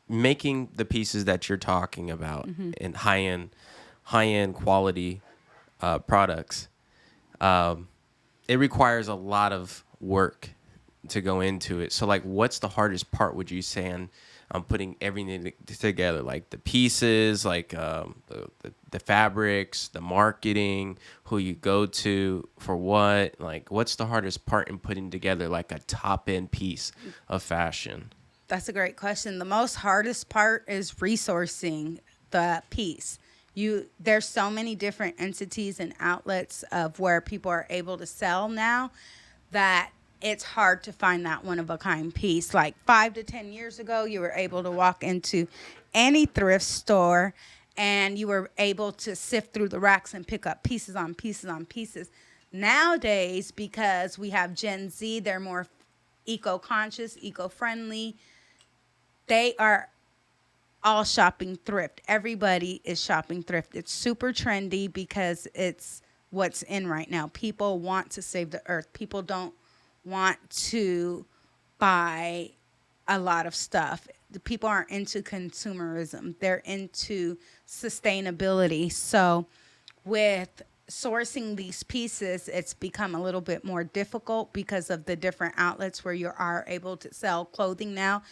making the pieces that you're talking about in high end quality products, it requires a lot of work to go into it. So like, what's the hardest part, would you say, on putting everything together, like the pieces, like the fabrics, the marketing, who you go to for what? Like, what's the hardest part in putting together like a top end piece of fashion? That's a great question. The most hardest part is resourcing the piece. There's so many different entities and outlets of where people are able to sell now that it's hard to find that one of a kind piece. Like 5 to 10 years ago, you were able to walk into any thrift store and you were able to sift through the racks and pick up pieces on pieces on pieces. Nowadays, because we have Gen Z, they're more eco-conscious, eco-friendly. They are all shopping thrift. Everybody is shopping thrift. It's super trendy because it's what's in right now. People want to save the earth. People don't want to buy a lot of stuff. The people aren't into consumerism. They're into sustainability. So with sourcing these pieces, it's become a little bit more difficult because of the different outlets where you are able to sell clothing now.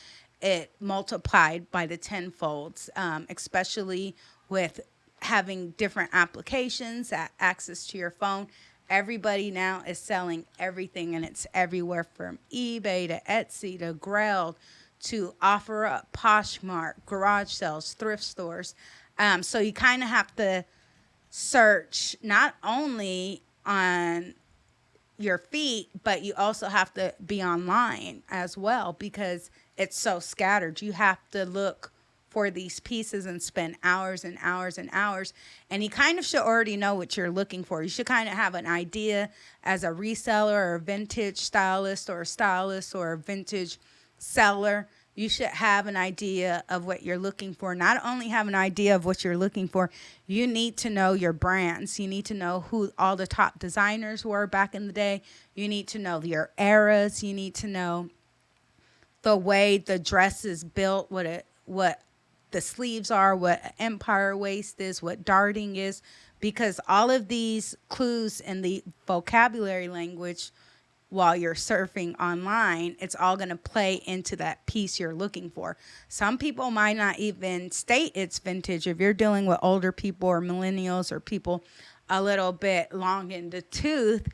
It multiplied by the tenfolds, especially with having different applications, access to your phone. Everybody now is selling everything, and it's everywhere from eBay to Etsy to Grail to OfferUp, Poshmark, garage sales, thrift stores. So you kind of have to search not only on your feet, but you also have to be online as well because it's so scattered. You have to look for these pieces and spend hours and hours and hours. And you kind of should already know what you're looking for. You should kind of have an idea as a reseller or a vintage stylist or a stylist or a vintage seller. You should have an idea of what you're looking for. Not only have an idea of what you're looking for, you need to know your brands. You need to know who all the top designers were back in the day. You need to know your eras. You need to know the way the dress is built, what the sleeves are, what empire waist is, what darting is, because all of these clues in the vocabulary language while you're surfing online, it's all going to play into that piece you're looking for. Some people might not even state it's vintage. If you're dealing with older people or millennials or people a little bit long in the tooth,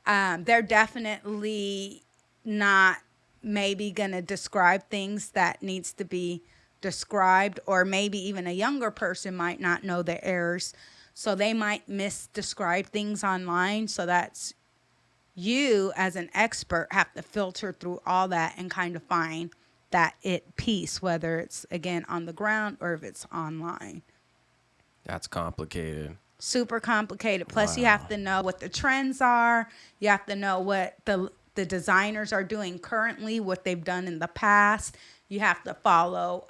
they're definitely not maybe going to describe things that needs to be described, or maybe even a younger person might not know the errors. So they might misdescribe things online. So that's you as an expert have to filter through all that and kind of find that it piece, whether it's again on the ground or if it's online. That's complicated. Super complicated. Plus, you have to know what the trends are. You have to know what the designers are doing currently, what they've done in the past. You have to follow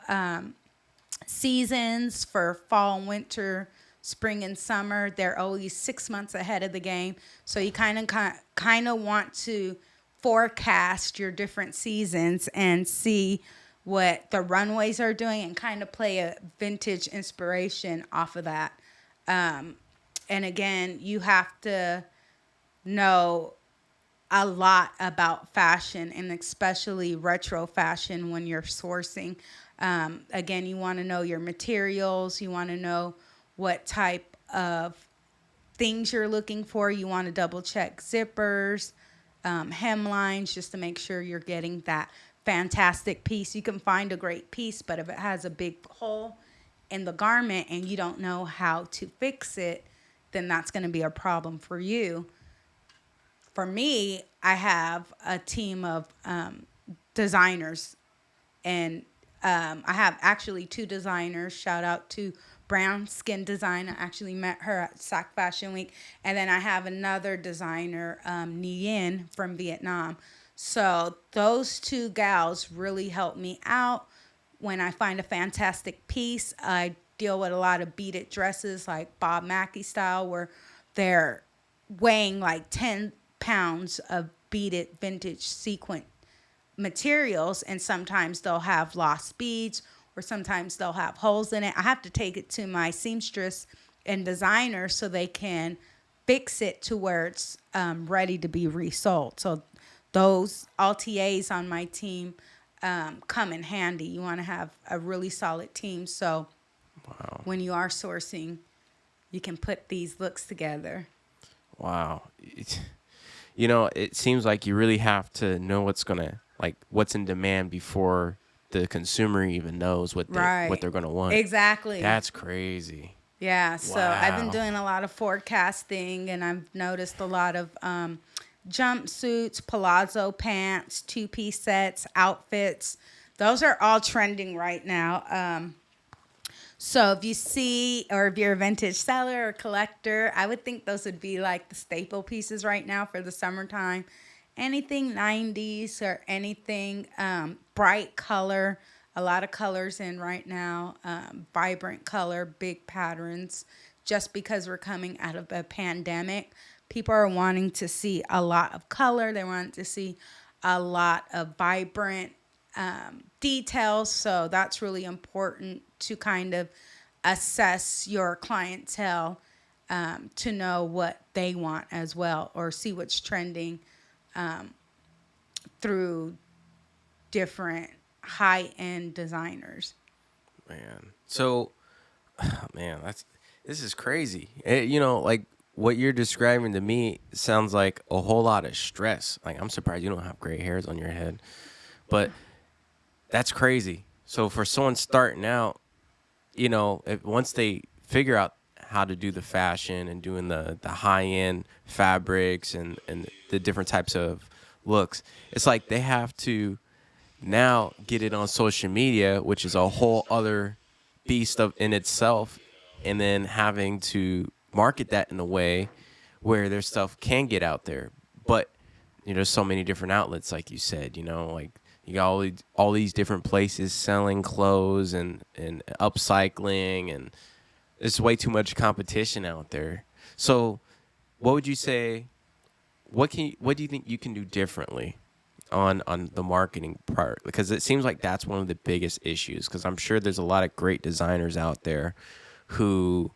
seasons for fall and winter, spring and summer. They're always 6 months ahead of the game. So you kind of want to forecast your different seasons and see what the runways are doing and kind of play a vintage inspiration off of that. And again, you have to know a lot about fashion, and especially retro fashion when you're sourcing. Again, you want to know your materials. You want to know what type of things you're looking for. You want to double check zippers, hemlines, just to make sure you're getting that fantastic piece. You can find a great piece, but if it has a big hole in the garment and you don't know how to fix it, then that's going to be a problem for you. For me, I have a team of designers, and I have actually two designers. Shout out to Brown Skin Design. I actually met her at Sac Fashion Week. And then I have another designer, Nguyen from Vietnam. So those two gals really help me out. When I find a fantastic piece, I deal with a lot of beaded dresses like Bob Mackie style, where they're weighing like 10 pounds of beaded vintage sequin materials, and sometimes they'll have lost beads or sometimes they'll have holes in it. I have to take it to my seamstress and designer so they can fix it to where it's ready to be resold. So those LTAs on my team come in handy. You want to have a really solid team, so when you are sourcing, you can put these looks together. Wow. You know, it seems like you really have to know what's in demand before the consumer even knows what they're going to want. Exactly. That's crazy. Yeah, so I've been Wow. doing a lot of forecasting, and I've noticed a lot of jumpsuits, palazzo pants, two-piece sets, outfits. Those are all trending right now. So if you see, or if you're a vintage seller or collector, I would think those would be like the staple pieces right now for the summertime. Anything 90s or anything bright color, a lot of colors in right now, vibrant color, big patterns. Just because we're coming out of a pandemic, people are wanting to see a lot of color. They want to see a lot of vibrant details. So that's really important to kind of assess your clientele, to know what they want as well, or see what's trending through different high-end designers. Man. So, man, this is crazy. Like what you're describing to me sounds like a whole lot of stress. Like, I'm surprised you don't have gray hairs on your head, but that's crazy. So for someone starting out, once they figure out how to do the fashion and doing the high end fabrics and the different types of looks, it's like they have to now get it on social media, which is a whole other beast of in itself, and then having to market that in a way where their stuff can get out there. But there's so many different outlets, like you said. Like you got all these different places selling clothes and upcycling, and there's way too much competition out there. So, what would you say? What do you think you can do differently on the marketing part? Because it seems like that's one of the biggest issues. Because I'm sure there's a lot of great designers out there who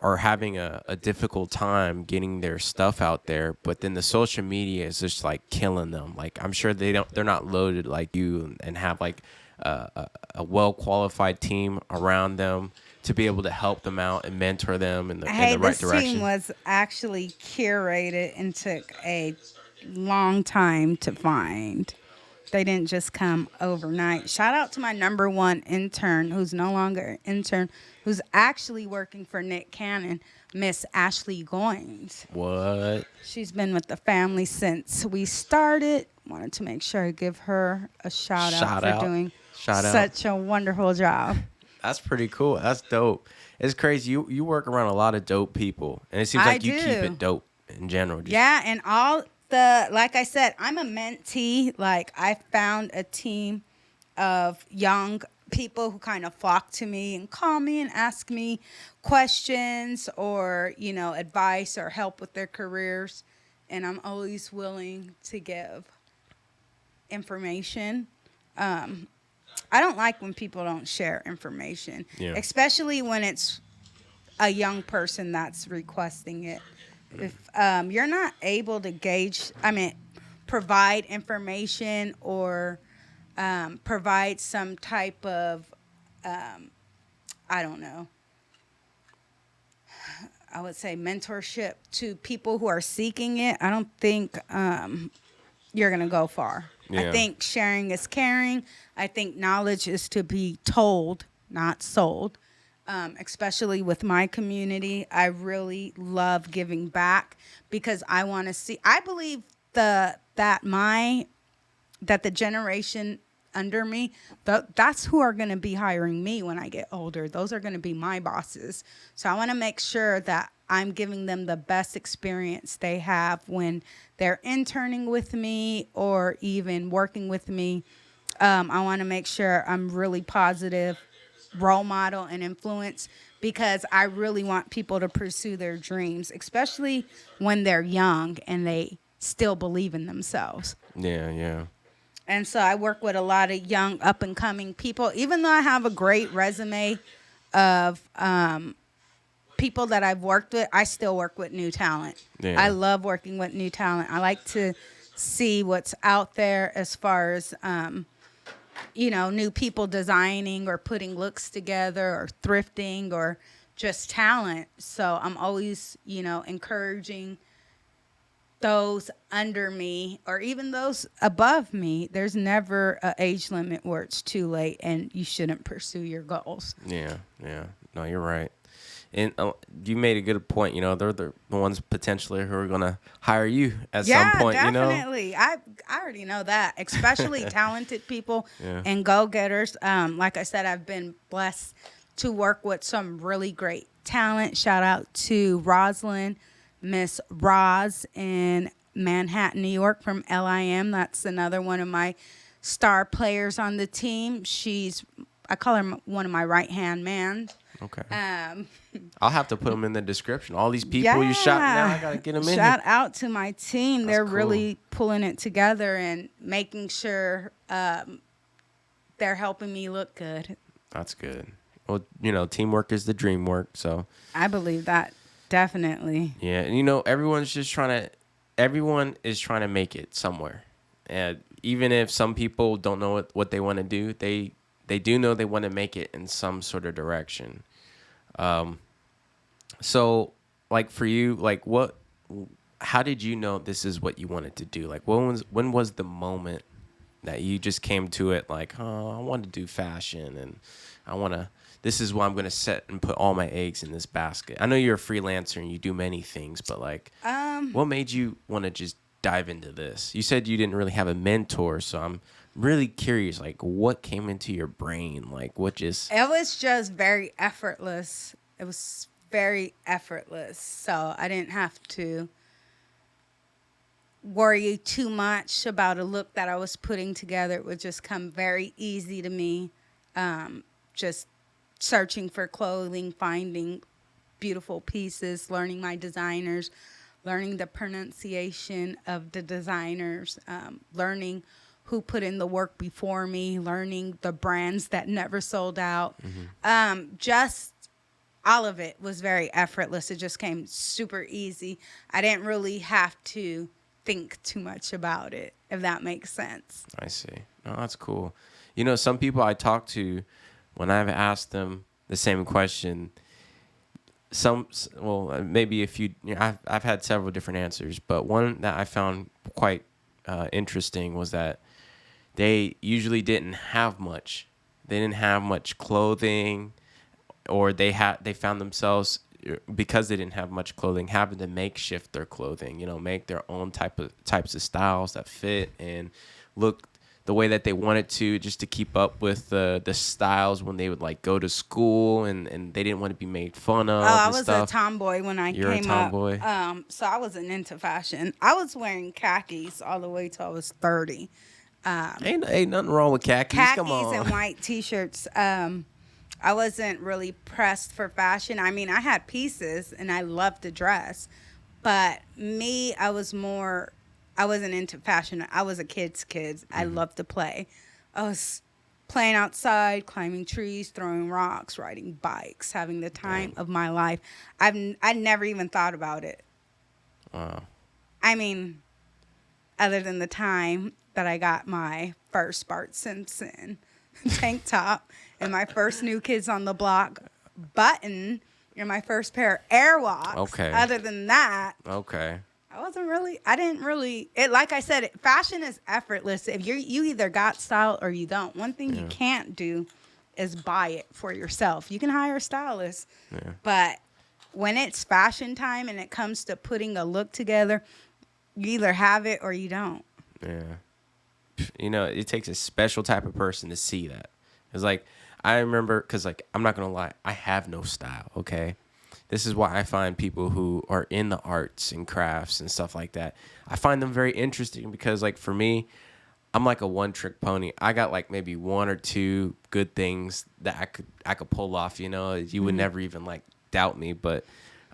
are having a difficult time getting their stuff out there, but then the social media is just like killing them. Like, I'm sure they're not loaded like you and have like a well qualified team around them to be able to help them out and mentor them in the right This direction. team was actually curated and took a long time to find. They didn't just come overnight. Shout out to my number one intern, who's no longer an intern, who's actually working for Nick Cannon, Miss Ashley Goins. What? She's been with the family since we started. Wanted to make sure I give her a shout out for doing such a wonderful job. That's pretty cool. That's dope. It's crazy. You work around a lot of dope people, and it seems like you keep it dope in general. Yeah, and like I said, I'm a mentee. Like, I found a team of young people who kind of flock to me and call me and ask me questions or, advice or help with their careers. And I'm always willing to give information. I don't like when people don't share information, especially when it's a young person that's requesting it. If you're not able to provide information or provide some type of, I don't know, I would say mentorship to people who are seeking it, I don't think you're going to go far. I Yeah. think sharing is caring. I think knowledge is to be told, not sold. Especially with my community, I really love giving back because I want to see. I believe that the generation under me, that's who are going to be hiring me when I get older. Those are going to be my bosses. So I want to make sure that I'm giving them the best experience they have when they're interning with me or even working with me. I want to make sure I'm really positive role model and influence because I really want people to pursue their dreams, especially when they're young and they still believe in themselves. Yeah. Yeah. And so I work with a lot of young up and coming people. Even though I have a great resume of people that I've worked with, I still work with new talent. Yeah. I love working with new talent. I like to see what's out there as far as new people designing or putting looks together or thrifting or just talent. So I'm always, encouraging those under me or even those above me. There's never an age limit where it's too late and you shouldn't pursue your goals. Yeah. Yeah. No, you're right. And you made a good point. They're the ones potentially who are gonna hire you at some point. Definitely. I already know that, especially talented people Yeah. and go-getters. Like I said, I've been blessed to work with some really great talent. Shout out to Rosalind, Miss Roz in Manhattan, New York from LIM. That's another one of my star players on the team. I call her one of my right-hand man. Okay. Um, I'll have to put them in the description. All these people you shot now, I gotta get them in. Shout out to my team. That's They're cool. really pulling it together and making sure they're helping me look good. That's good. Well, teamwork is the dream work. So I believe that definitely. yeah, and everyone is trying to make it somewhere, and even if some people don't know what they want to do, they do know they want to make it in some sort of direction. So like for you, like how did you know this is what you wanted to do? Like when was the moment that you just came to it like, oh, I want to do fashion and this is why I'm going to set and put all my eggs in this basket. I know you're a freelancer and you do many things, but like, what made you want to just dive into this? You said you didn't really have a mentor, so I'm really curious, like what came into your brain? Like what just... It was just very effortless. It was very effortless. So I didn't have to worry too much about a look that I was putting together. It would just come very easy to me. Just searching for clothing, finding beautiful pieces, learning my designers, learning the pronunciation of the designers, learning who put in the work before me, learning the brands that never sold out. Just all of it was very effortless. It just came super easy. I didn't really have to think too much about it, if that makes sense. I see. Oh, that's cool. Some people I talk to, when I've asked them the same question, maybe a few, I've had several different answers, but one that I found quite interesting was that they usually didn't have much. They didn't have much clothing, or they found themselves, because they didn't have much clothing, having to makeshift their clothing, make their own types of styles that fit and look the way that they wanted to, just to keep up with the styles when they would like go to school, and they didn't want to be made fun of. I was a tomboy when I You're came a tomboy. up. So I wasn't into fashion. I was wearing khakis all the way till I was 30. Ain't nothing wrong with khakis. Come on. And white t-shirts. I wasn't really pressed for fashion. I mean, I had pieces and I loved to dress, but me, I wasn't into fashion. I was a kid's kid. I loved to play. I was playing outside, climbing trees, throwing rocks, riding bikes, having the time of my life. I never even thought about it. Wow. I mean, other than the time that I got my first Bart Simpson tank top and my first New Kids on the Block button and my first pair of Airwalks. Okay. Other than that, Okay. I didn't really, it, like I said, fashion is effortless. If you either got style or you don't. One thing you Yeah. can't do is buy it for yourself. You can hire a stylist, Yeah. but when it's fashion time and it comes to putting a look together, you either have it or you don't. Yeah. It takes a special type of person to see that. It's like, I remember, because, like, I'm not going to lie, I have no style, okay? This is why I find people who are in the arts and crafts and stuff like that, I find them very interesting because, like, for me, I'm like a one-trick pony. I got, like, maybe one or two good things that I could pull off, You would never even, like, doubt me, but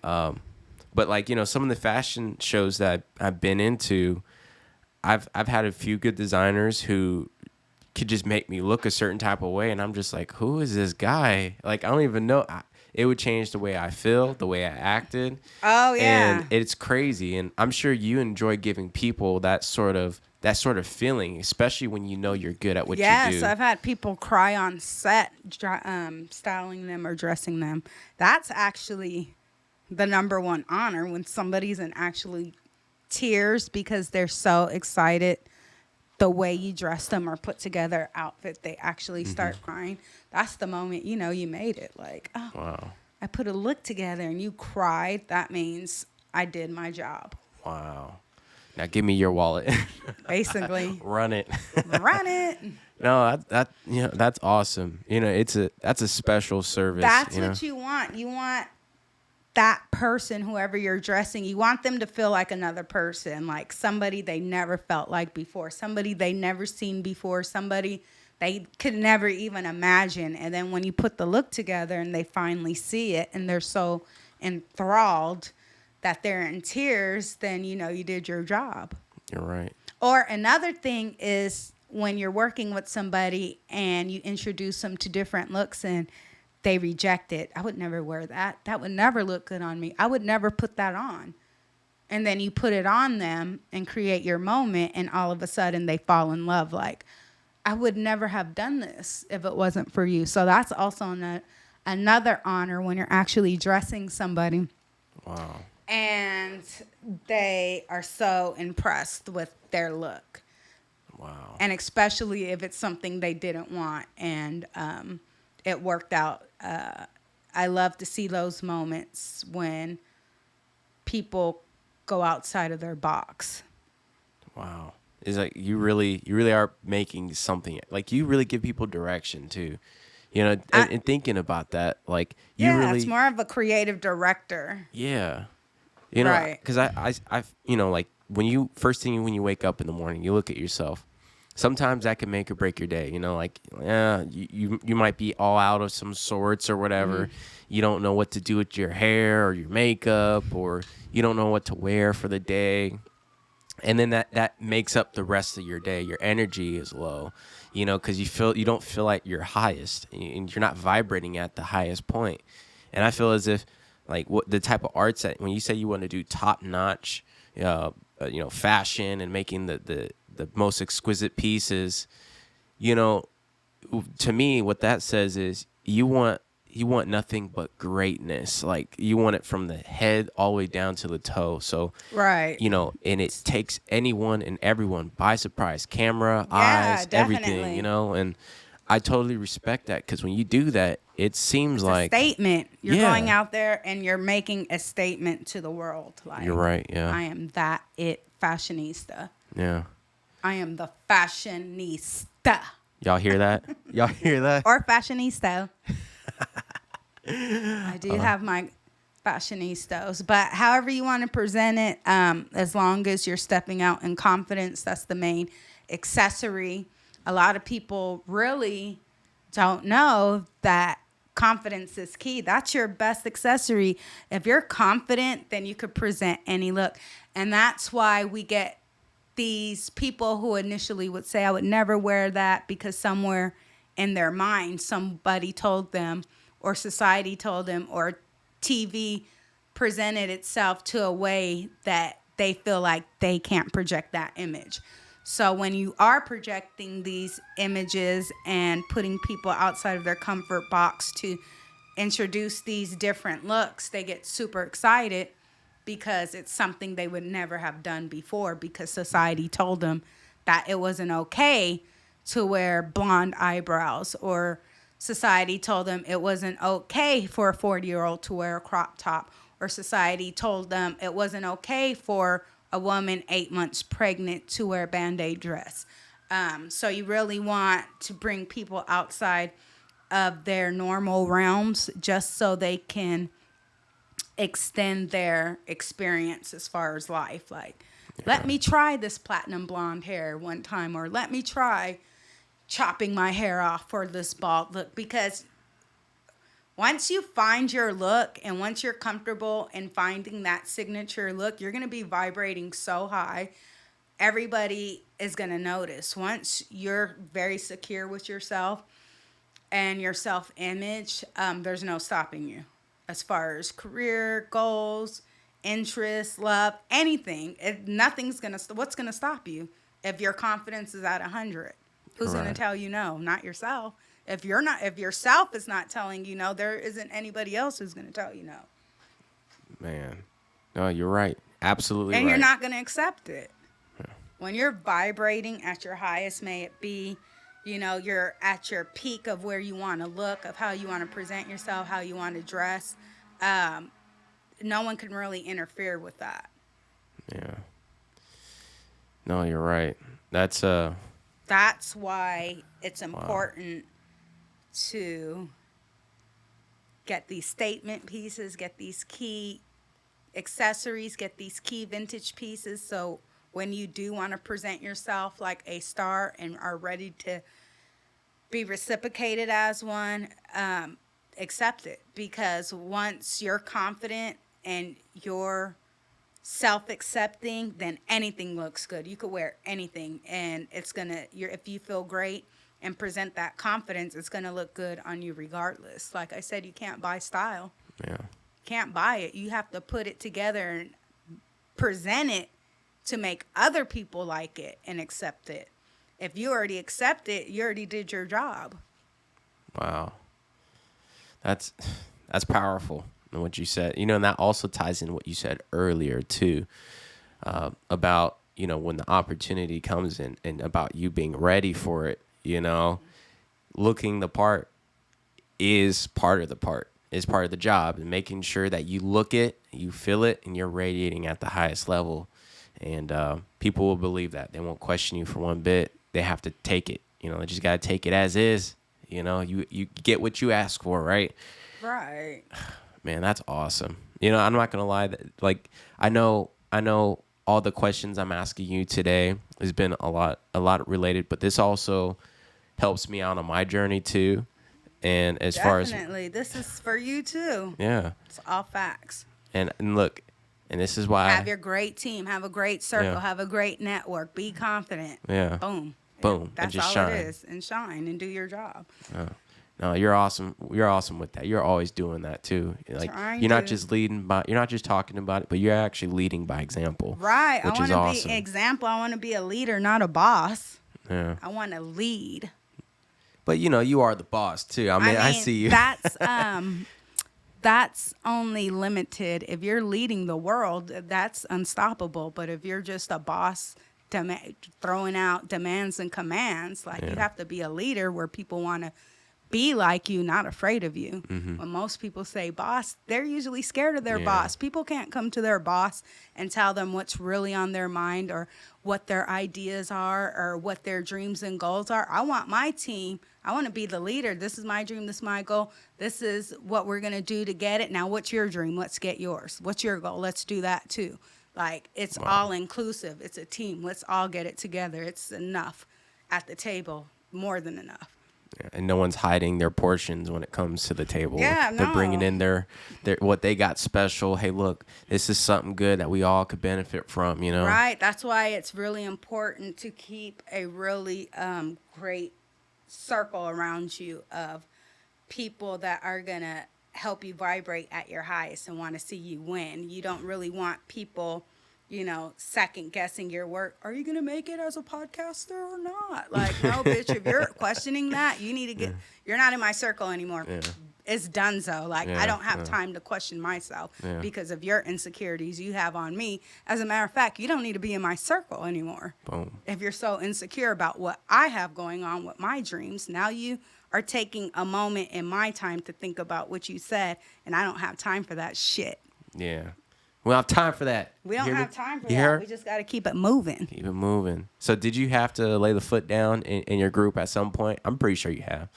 like, some of the fashion shows that I've been into, I've had a few good designers who could just make me look a certain type of way, and I'm just like, who is this guy? Like, I don't even know. It would change the way I feel, the way I acted. Oh And yeah. it's crazy. And I'm sure you enjoy giving people that sort of feeling, especially when you know you're good at what you Yes, do. I've had people cry on set, styling them or dressing them. That's actually the number one honor when somebody's in actually tears because they're so excited the way you dress them or put together outfit. They actually start crying. That's the moment you made it. Like, oh, Wow. I put a look together and you cried. That means I did my job. Wow. Now give me your wallet. Basically, Run it. run it. No, that's awesome. That's a special service. That's what you want. You want that person, whoever you're dressing, you want them to feel like another person, like somebody they never felt like before, somebody they never seen before, somebody they could never even imagine. And then when you put the look together and they finally see it and they're so enthralled that they're in tears, then you did your job. You're right. Or another thing is when you're working with somebody and you introduce them to different looks and they reject it. I would never wear that. That would never look good on me. I would never put that on. And then you put it on them and create your moment, and all of a sudden they fall in love. Like, I would never have done this if it wasn't for you. So that's also another honor when you're actually dressing somebody Wow. and they are so impressed with their look. Wow. And especially if it's something they didn't want and it worked out. I love to see those moments when people go outside of their box. Wow. It's like you really are making something. Like, you really give people direction too. And thinking about that, like, you really, it's more of a creative director. yeah. Right. Because like, when you wake up in the morning, you look at yourself. Sometimes that can make or break your day. Like, yeah, you might be all out of some sorts or whatever. You don't know what to do with your hair or your makeup, or you don't know what to wear for the day. And then that makes up the rest of your day. Your energy is low, because you don't feel like you're highest, and you're not vibrating at the highest point. And I feel as if, like, what the type of arts that, when you say you want to do top notch, fashion and making the most exquisite pieces, to me, what that says is you want nothing but greatness. Like, you want it from the head all the way down to the toe. So, Right. And it takes anyone and everyone by surprise. Camera, Yeah, eyes, definitely. everything, and I totally respect that, because when you do that, it seems It's like a statement. You're Yeah. going out there and you're making a statement to the world. Like, You're right, yeah. I am that fashionista. Yeah. I am the fashionista. Y'all hear that? Y'all hear that? Or fashionista. I do have my fashionistas, but however you want to present it, as long as you're stepping out in confidence, that's the main accessory. A lot of people really don't know that confidence is key. That's your best accessory. If you're confident, then you could present any look. And that's why we get these people who initially would say, I would never wear that, because somewhere in their mind, somebody told them, or society told them, or TV presented itself to a way that they feel like they can't project that image. So when you are projecting these images and putting people outside of their comfort box to introduce these different looks, they get super excited because it's something they would never have done before because society told them that it wasn't okay to wear blonde eyebrows, or society told them it wasn't okay for a 40-year-old to wear a crop top, or society told them it wasn't okay for a woman 8 months pregnant to wear a Band-Aid dress. So you really want to bring people outside of their normal realms just so they can extend their experience as far as life. Like, let me try this platinum blonde hair one time, or let me try chopping my hair off for this bald look. Because once you find your look and once you're comfortable in finding that signature look, you're going to be vibrating so high. Everybody is going to notice. Once you're very secure with yourself and your self-image, there's no stopping you. As far as career, goals, interests, love, anything, what's going to stop you if your confidence is at 100? Who's going to tell you no? Not yourself. If yourself is not telling you no, there isn't anybody else who's going to tell you no. Man, no, you're right. Absolutely and right. You're not going to accept it. Yeah. When you're vibrating at your highest, may it be, you're at your peak of where you want to look, of how you want to present yourself, how you want to dress. No one can really interfere with that. Yeah. No, you're right. That's why it's important to get these statement pieces, get these key accessories, get these key vintage pieces. So when you do want to present yourself like a star and are ready to be reciprocated as one, accept it. Because once you're confident and you're self-accepting, then anything looks good. You could wear anything, and if you feel great and present that confidence, it's gonna look good on you regardless. Like I said, you can't buy style. Yeah. Can't buy it. You have to put it together and present it to make other people like it and accept it. If you already accept it, you already did your job. Wow. That's powerful. And what you said, and that also ties in what you said earlier too, about, when the opportunity comes in, and about you being ready for it, looking the part is part of the job, and making sure that you look it, you feel it, and you're radiating at the highest level. And people will believe that. They won't question you for one bit. They have to take it, they just got to take it as is. You get what you ask for, right? Right. Man, that's awesome. I'm not gonna lie. Like, I know all the questions I'm asking you today has been a lot related, but this also helps me out on my journey too. And as far as definitely, this is for you too. Yeah, it's all facts. And look, and this is why have your great team, have a great circle, have a great network, be confident. Yeah. Boom. Boom. That's and just all shine. it is, and shine and do your job. No, you're awesome. You're awesome with that. You're always doing that too. Like, you're not just you're not just talking about it, but you're actually leading by example. Right. Which I want is to awesome. be example. I want to be a leader, not a boss. Yeah. I want to lead. But you are the boss too. I mean, I see you. That's only limited. If you're leading the world, that's unstoppable. But if you're just a boss throwing out demands and commands, you have to be a leader where people want to be like you, not afraid of you. Mm-hmm. When most people say boss, they're usually scared of their boss. People can't come to their boss and tell them what's really on their mind, or what their ideas are, or what their dreams and goals are. I want my team. I want to be the leader. This is my dream. This is my goal. This is what we're going to do to get it. Now, what's your dream? Let's get yours. What's your goal? Let's do that too. It's all inclusive. It's a team. Let's all get it together. It's enough at the table, more than enough. Yeah, and no one's hiding their portions when it comes to the table. Yeah, They're bringing in their what they got special. Hey, look, this is something good that we all could benefit from, Right. That's why it's really important to keep a really great circle around you of people that are going to help you vibrate at your highest and want to see you win. You don't really want people, second guessing your work. Are you going to make it as a podcaster or not? No, bitch, if you're questioning that, you need to you're not in my circle anymore. Yeah. it's donezo. Like, I Yeah, don't have yeah. time to question myself Yeah. because of your insecurities you have on me. As a matter of fact, you don't need to be in my circle anymore. Boom. If you're so insecure about what I have going on with my dreams, now you are taking a moment in my time to think about what you said, and I don't have time for that shit. Yeah. We don't have time for that. We You don't hear me? have time for You that. hear? We just got to keep it moving. Keep it moving. So did you have to lay the foot down in your group at some point? I'm pretty sure you have.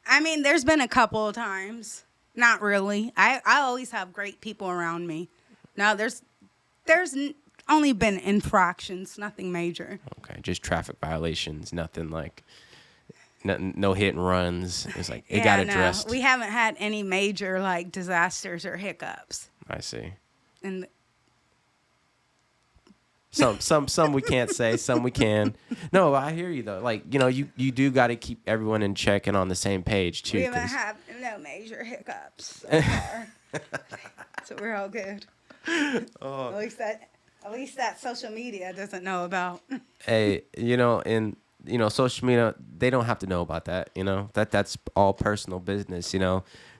I mean, there's been a couple of times. Not really. I always have great people around me. No, there's only been infractions, nothing major. Okay, just traffic violations, nothing like, no hit and runs. It's like it got addressed. No, we haven't had any major like disasters or hiccups. I see. And Some we can't say, some we can. No, I hear you though. Like, you do got to keep everyone in check and on the same page too. we haven't had no major hiccups so far. So we're all good. Oh. At least that social media doesn't know about. Hey, and social media, they don't have to know about that. That's all personal business.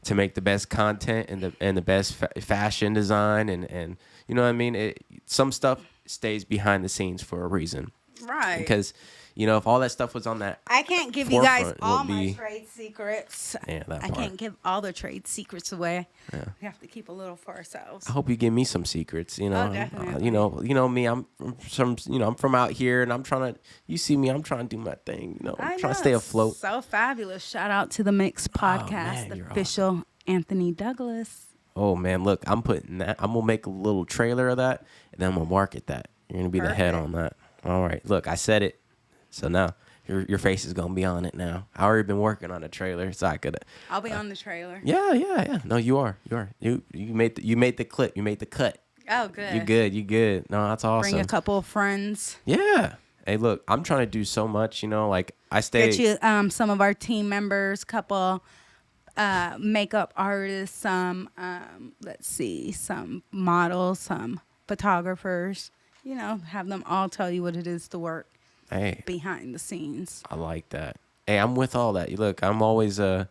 To make the best content and the best fashion design and you know what I mean. Some stuff stays behind the scenes for a reason. Right. Because if all that stuff was on that, I can't give you guys forefront, all would my be- trade secrets. Yeah, that I part. can't give all the trade secrets away. Yeah. We have to keep a little for ourselves. I hope you give me some secrets. Oh, definitely. You know me. I'm from out here, and I'm trying to. You see me. I'm trying to do my thing. I'm trying to stay it's afloat. So fabulous. Shout out to the Mix podcast, man, the you're official Anthony Douglas. Oh man, look, I'm putting that. I'm gonna make a little trailer of that, and then I'm gonna market that. You're gonna be the head Perfect. on that. All right. Look, I said it. So now your face is gonna be on it now. I already been working on a trailer, so I could. I'll be on the trailer. Yeah. No, you are. You made the clip. You made the cut. Oh, good. You good. No, that's awesome. Bring a couple of friends. Yeah. Hey, look, I'm trying to do so much. Like I stay. Get you some of our team members, couple makeup artists, some some models, some photographers. Have them all tell you what it is to work Hey, behind the scenes. I like that. Hey, I'm with all that. Look, I'm always trying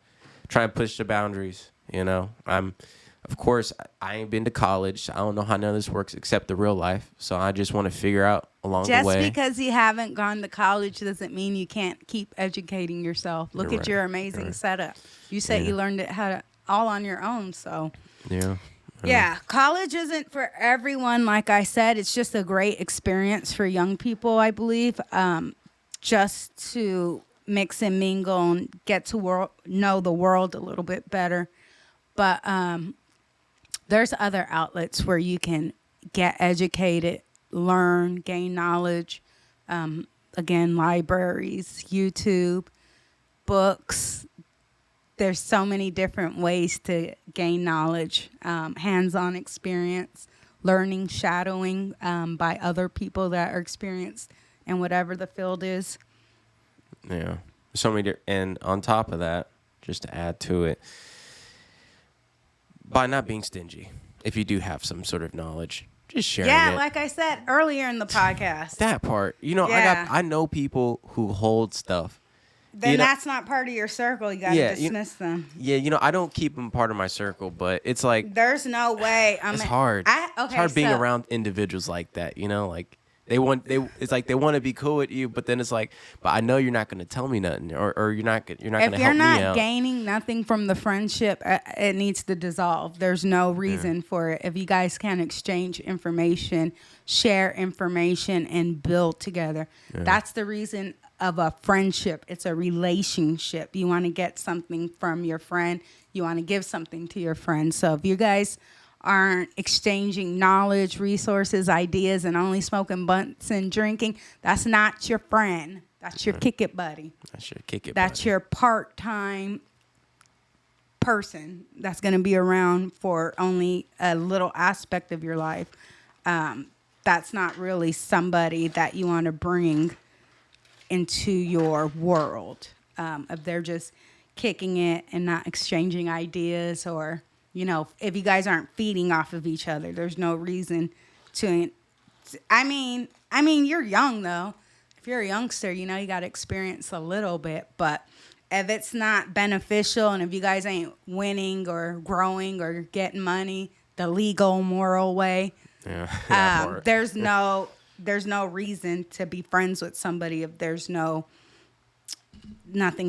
to push the boundaries. Of course, I ain't been to college. I don't know how none of this works except the real life. So I just want to figure out along the way. Just because you haven't gone to college doesn't mean you can't keep educating yourself. Look You're at your right. amazing You're right. setup. You said Yeah. you learned it all on your own. So Yeah. yeah, college isn't for everyone. Like I said, it's just a great experience for young people, I believe, just to mix and mingle and get to know the world a little bit better. But there's other outlets where you can get educated, learn, gain knowledge. Again, libraries, YouTube, books. There's so many different ways to gain knowledge, hands-on experience, learning, shadowing by other people that are experienced in whatever the field is. Yeah. So many, and on top of that, just to add to it, by not being stingy, if you do have some sort of knowledge, just sharing Yeah, it. like I said earlier in the podcast. That part, Yeah. I know people who hold stuff. Then you know- that's not part of your circle. You got to Yeah, dismiss them. Yeah, I don't keep them part of my circle, but it's like There's no way. it's hard. It's hard being around individuals like that. Like it's like they want to be cool with you, but then it's like, but I know you're not going to tell me nothing, or you're not going to help If me you're not out. gaining nothing from the friendship, it needs to dissolve. There's no reason for it. If you guys can exchange information, share information, and build together, that's the reason of a friendship. It's a relationship. You want to get something from your friend. You want to give something to your friend. So if you guys aren't exchanging knowledge, resources, ideas, and only smoking blunts and drinking, that's not your friend. That's your kick it buddy. That's your kick it. That's buddy. your part-time person that's going to be around for only a little aspect of your life. That's not really somebody that you want to bring into your world. If they're just kicking it and not exchanging ideas, or if you guys aren't feeding off of each other, there's no reason to. I mean, you're young though. If you're a youngster, you got to experience a little bit, but if it's not beneficial and if you guys ain't winning or growing or getting money the legal, moral way, Yeah, that part. there's no reason to be friends with somebody if there's nothing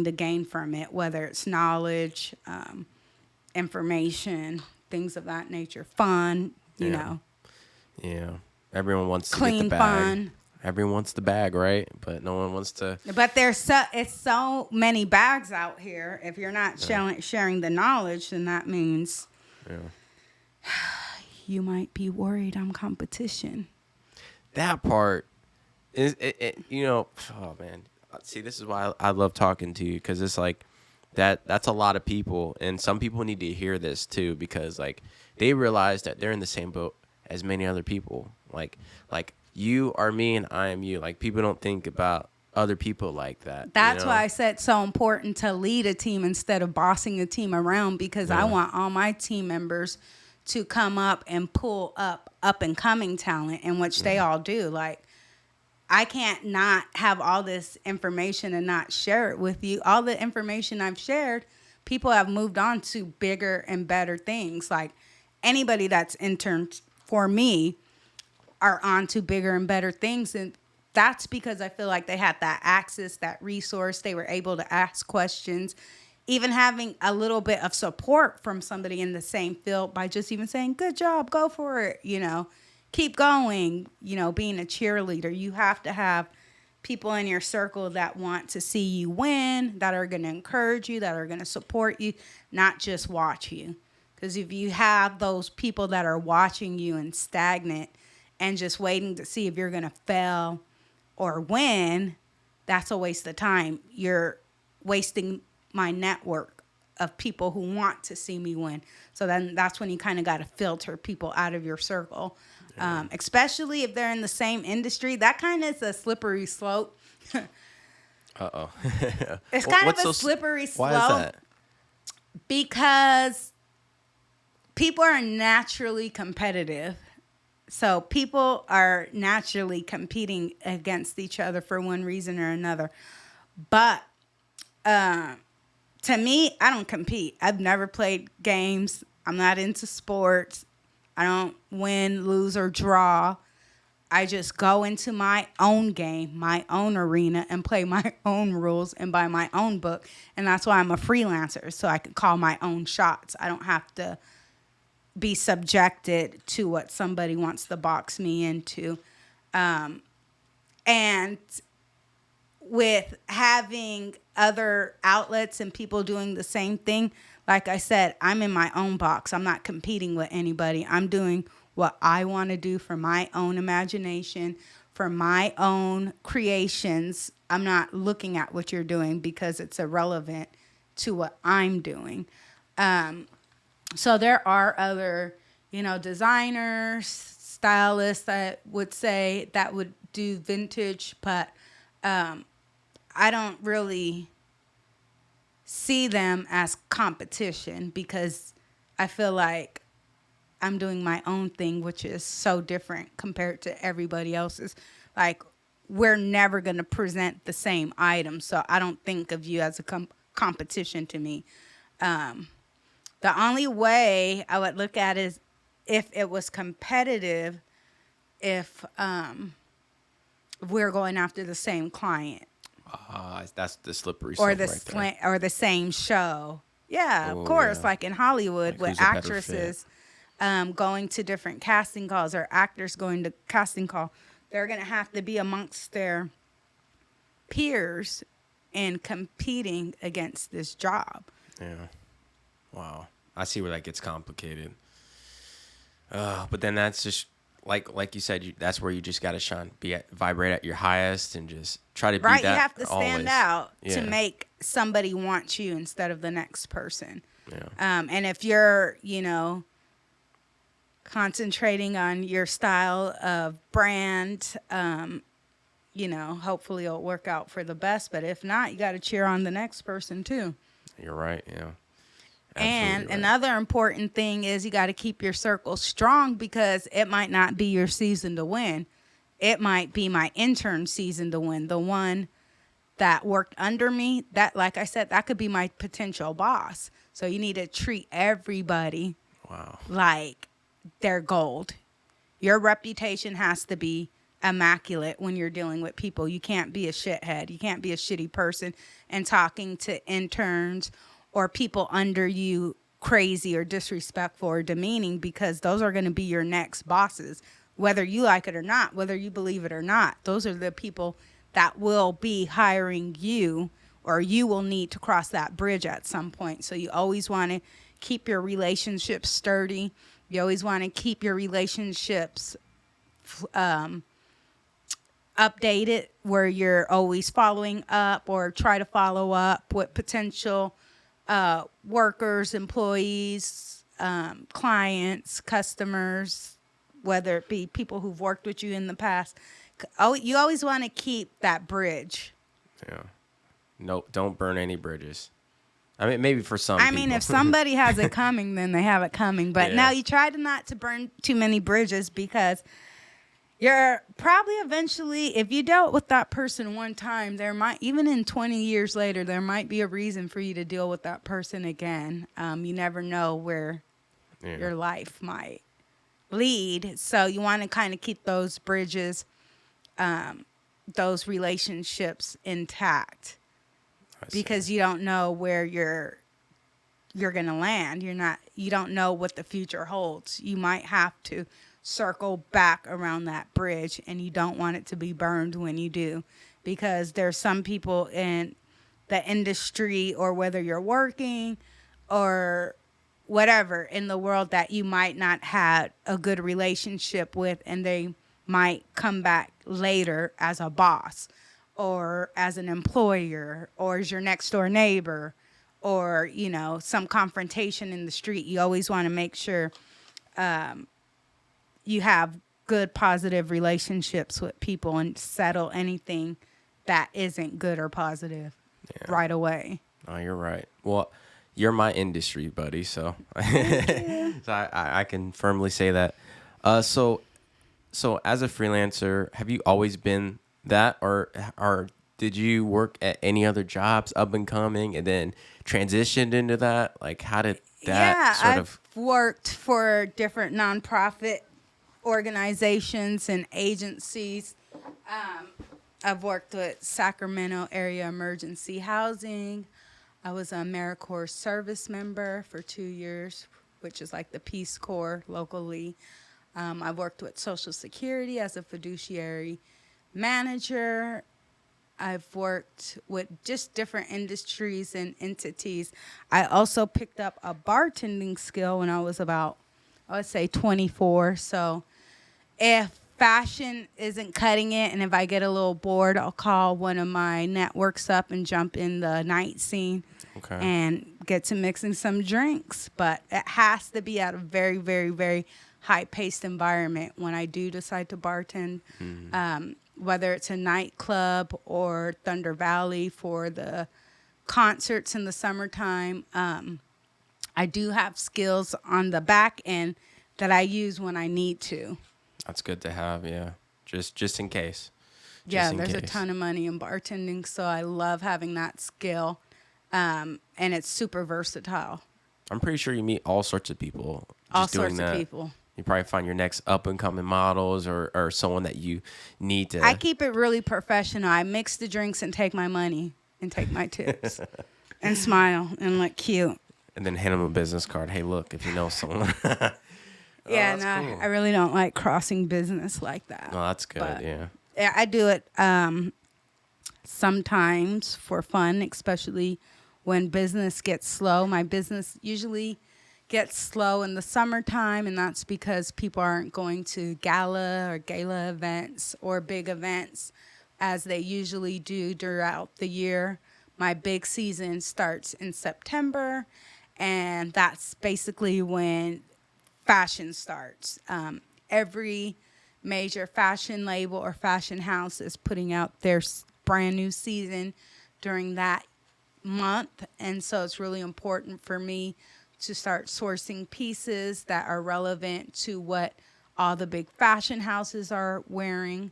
to gain from it, whether it's knowledge, information, things of that nature, fun, you Yeah. know, Yeah. Everyone wants to get the clean bag. fun. Everyone wants the bag, right? But no one wants to. But it's so many bags out here. If you're not sharing the knowledge, then that means Yeah. you might be worried on competition. That part is, you know, oh man. See, this is why I love talking to you, because it's like that's a lot of people, and some people need to hear this too, because like they realize that they're in the same boat as many other people. Like you are me and I am you. Like, people don't think about other people like that. That's why I said it's so important to lead a team instead of bossing a team around, because I want all my team members to come up and pull up and coming talent, in which they all do. Like, I can't not have all this information and not share it with you. All the information I've shared, people have moved on to bigger and better things. Like, anybody that's interned for me are on to bigger and better things. And that's because I feel like they had that access, that resource. They were able to ask questions, even having a little bit of support from somebody in the same field by just even saying, good job, go for it, you know, keep going, you know, being a cheerleader. You have to have people in your circle that want to see you win, that are going to encourage you, that are going to support you, not just watch you. Because if you have those people that are watching you and stagnant and just waiting to see if you're going to fail or win, that's a waste of time. You're wasting my network of people who want to see me win. So then that's when you kind of got to filter people out of your circle, especially if they're in the same industry. That kind of is a slippery slope. Uh-oh. It's kind of a slippery slope. Why is that? Because people are naturally competitive. So people are naturally competing against each other for one reason or another. But to me, I don't compete. I've never played games. I'm not into sports. I don't win, lose, or draw. I just go into my own game, my own arena, and play my own rules and by my own book. And that's why I'm a freelancer, so I can call my own shots. I don't have to be subjected to what somebody wants to box me into. And with having other outlets and people doing the same thing, like I said, I'm in my own box. I'm not competing with anybody. I'm doing what I want to do for my own imagination, for my own creations. I'm not looking at what you're doing because it's irrelevant to what I'm doing. So there are other, you know, designers, stylists that would say that would do vintage, but I don't really see them as competition because I feel like I'm doing my own thing, which is so different compared to everybody else's. Like, we're never going to present the same item, so I don't think of you as a competition to me. The only way I would look at it is if it was competitive, if we're going after the same client. That's the slippery Or slope or the same show. Yeah, Oh, of course. yeah. Like in Hollywood, Like, with who's a better actresses going to different casting calls or actors going to casting call, they're going to have to be amongst their peers and competing against this job. Yeah. Wow. I see where that gets complicated. But then that's just like you said, that's where you just got to shine, vibrate at your highest, and just try to be Right, that. you have to stand always. out to Yeah. make somebody want you instead of the next person. Yeah. And if you're, you know, concentrating on your style of brand, you know, hopefully it'll work out for the best. But if not, you got to cheer on the next person too. You're right. Yeah. And Absolutely right. another important thing is you got to keep your circle strong because it might not be your season to win. It might be my intern season to win, the one that worked under me, that, like I said, that could be my potential boss. So you need to treat everybody Wow. like they're gold. Your reputation has to be immaculate when you're dealing with people. You can't be a shithead. You can't be a shitty person and talking to interns or people under you crazy or disrespectful or demeaning, because those are going to be your next bosses, whether you like it or not, whether you believe it or not. Those are the people that will be hiring you, or you will need to cross that bridge at some point. So you always want to keep your relationships sturdy. You always want to keep your relationships updated, where you're always following up or try to follow up with potential workers, employees, clients, customers, whether it be people who've worked with you in the past. Oh, you always want to keep that bridge. Yeah. Nope. Don't burn any bridges. I mean, maybe for some I people. mean, if somebody has it coming, then they have it coming. But Yeah. now you try to not to burn too many bridges, because you're probably eventually, if you dealt with that person one time, there might, even in 20 years later, there might be a reason for you to deal with that person again. You never know where your life might lead. So you want to kind of keep those bridges, those relationships intact, because you don't know where you're going to land. You don't know what the future holds. You might have to circle back around that bridge, and you don't want it to be burned when you do, because there's some people in the industry, or whether you're working or whatever in the world, that you might not have a good relationship with, and they might come back later as a boss or as an employer or as your next door neighbor, or, you know, some confrontation in the street. You always want to make sure you have good, positive relationships with people and settle anything that isn't good or positive right away. Oh, you're right. Well, you're my industry buddy, so so I can firmly say that. So as a freelancer, have you always been that, or did you work at any other jobs up and coming and then transitioned into that? Like, how did that I've worked for different nonprofit organizations and agencies. I've worked with Sacramento Area Emergency Housing. I was a AmeriCorps service member for 2 years, which is like the Peace Corps locally. I've worked with Social Security as a fiduciary manager. I've worked with just different industries and entities. I also picked up a bartending skill when I was about, I would say, 24. So if fashion isn't cutting it, and if I get a little bored, I'll call one of my networks up and jump in the night scene and get to mixing some drinks. But it has to be at a very, very, very high-paced environment when I do decide to bartend. Whether it's a nightclub or Thunder Valley for the concerts in the summertime. I do have skills on the back end that I use when I need to. That's good to have, yeah. Just in case. There's a ton of money in bartending, so I love having that skill. And it's super versatile. I'm pretty sure you meet all sorts of people All just doing sorts that. of people. You probably find your next up-and-coming models or someone that you need to... I keep it really professional. I mix the drinks and take my money and take my tips and smile and look cute. And then hand them a business card. Hey, look, if you know someone. Cool. I really don't like crossing business like that. No, that's good, But yeah. I do it sometimes for fun, especially when business gets slow. My business usually gets slow in the summertime, and that's because people aren't going to gala events or big events as they usually do throughout the year. My big season starts in September, and that's basically when fashion starts. Every major fashion label or fashion house is putting out their brand new season during that month, and so it's really important for me to start sourcing pieces that are relevant to what all the big fashion houses are wearing.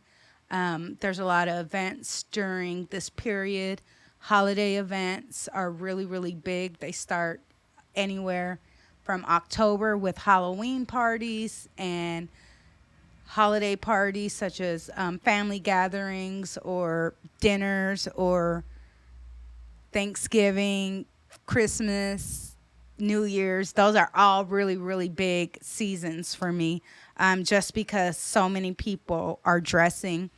There's a lot of events during this period. Holiday events are really, really big. They start anywhere from October with Halloween parties and holiday parties such as family gatherings or dinners or Thanksgiving, Christmas, New Year's. Those are all really, really big seasons for me, just because so many people are dressing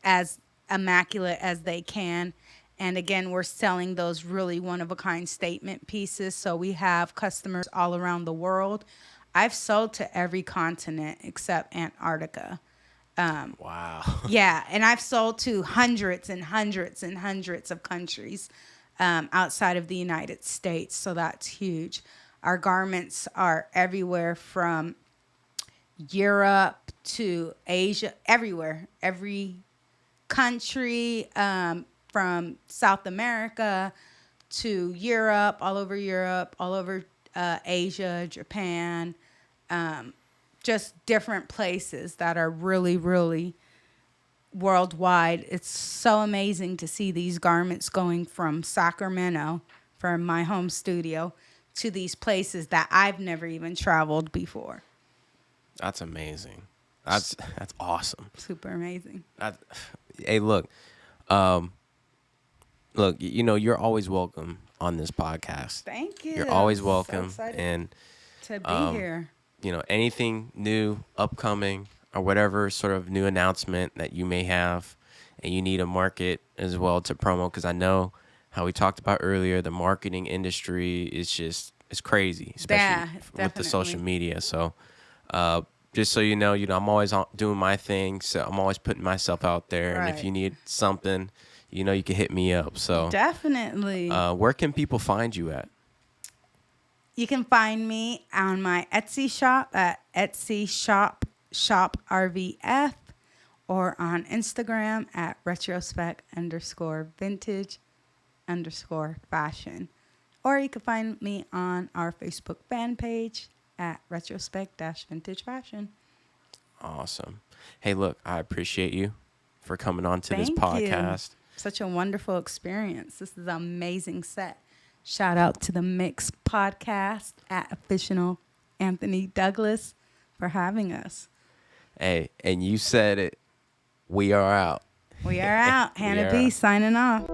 as immaculate as they can. And again, we're selling those really one of a kind statement pieces. So we have customers all around the world. I've sold to every continent except Antarctica. Wow. Yeah, and I've sold to hundreds and hundreds and hundreds of countries outside of the United States. So that's huge. Our garments are everywhere from Europe to Asia, everywhere, every country, from South America to Europe, all over Asia, Japan, just different places that are really, really worldwide. It's so amazing to see these garments going from Sacramento, from my home studio, to these places that I've never even traveled before. That's amazing. That's awesome. Super amazing. Hey, look, you're always welcome on this podcast. Thank you. You're always I'm welcome, so excited and to be here. Anything new, upcoming, or whatever sort of new announcement that you may have, and you need a market as well to promo, because I know how we talked about earlier, the marketing industry is it's crazy, especially with the social media. So, just so you know, I'm always doing my thing, so I'm always putting myself out there, and if you need something, you can hit me up. So definitely. Where can people find you at? You can find me on my Etsy shop at Etsy shop RVF, or on Instagram at retrospect_vintage_fashion. Or you can find me on our Facebook fan page at retrospect-vintage fashion. Awesome. Hey, look, I appreciate you for coming on to this Thank podcast. you. Such a wonderful experience. This is an amazing set. Shout out to the Mix Podcast at Official Anthony Douglas for having us. Hey, and you said it. We are out. We are out. Hannah B signing off.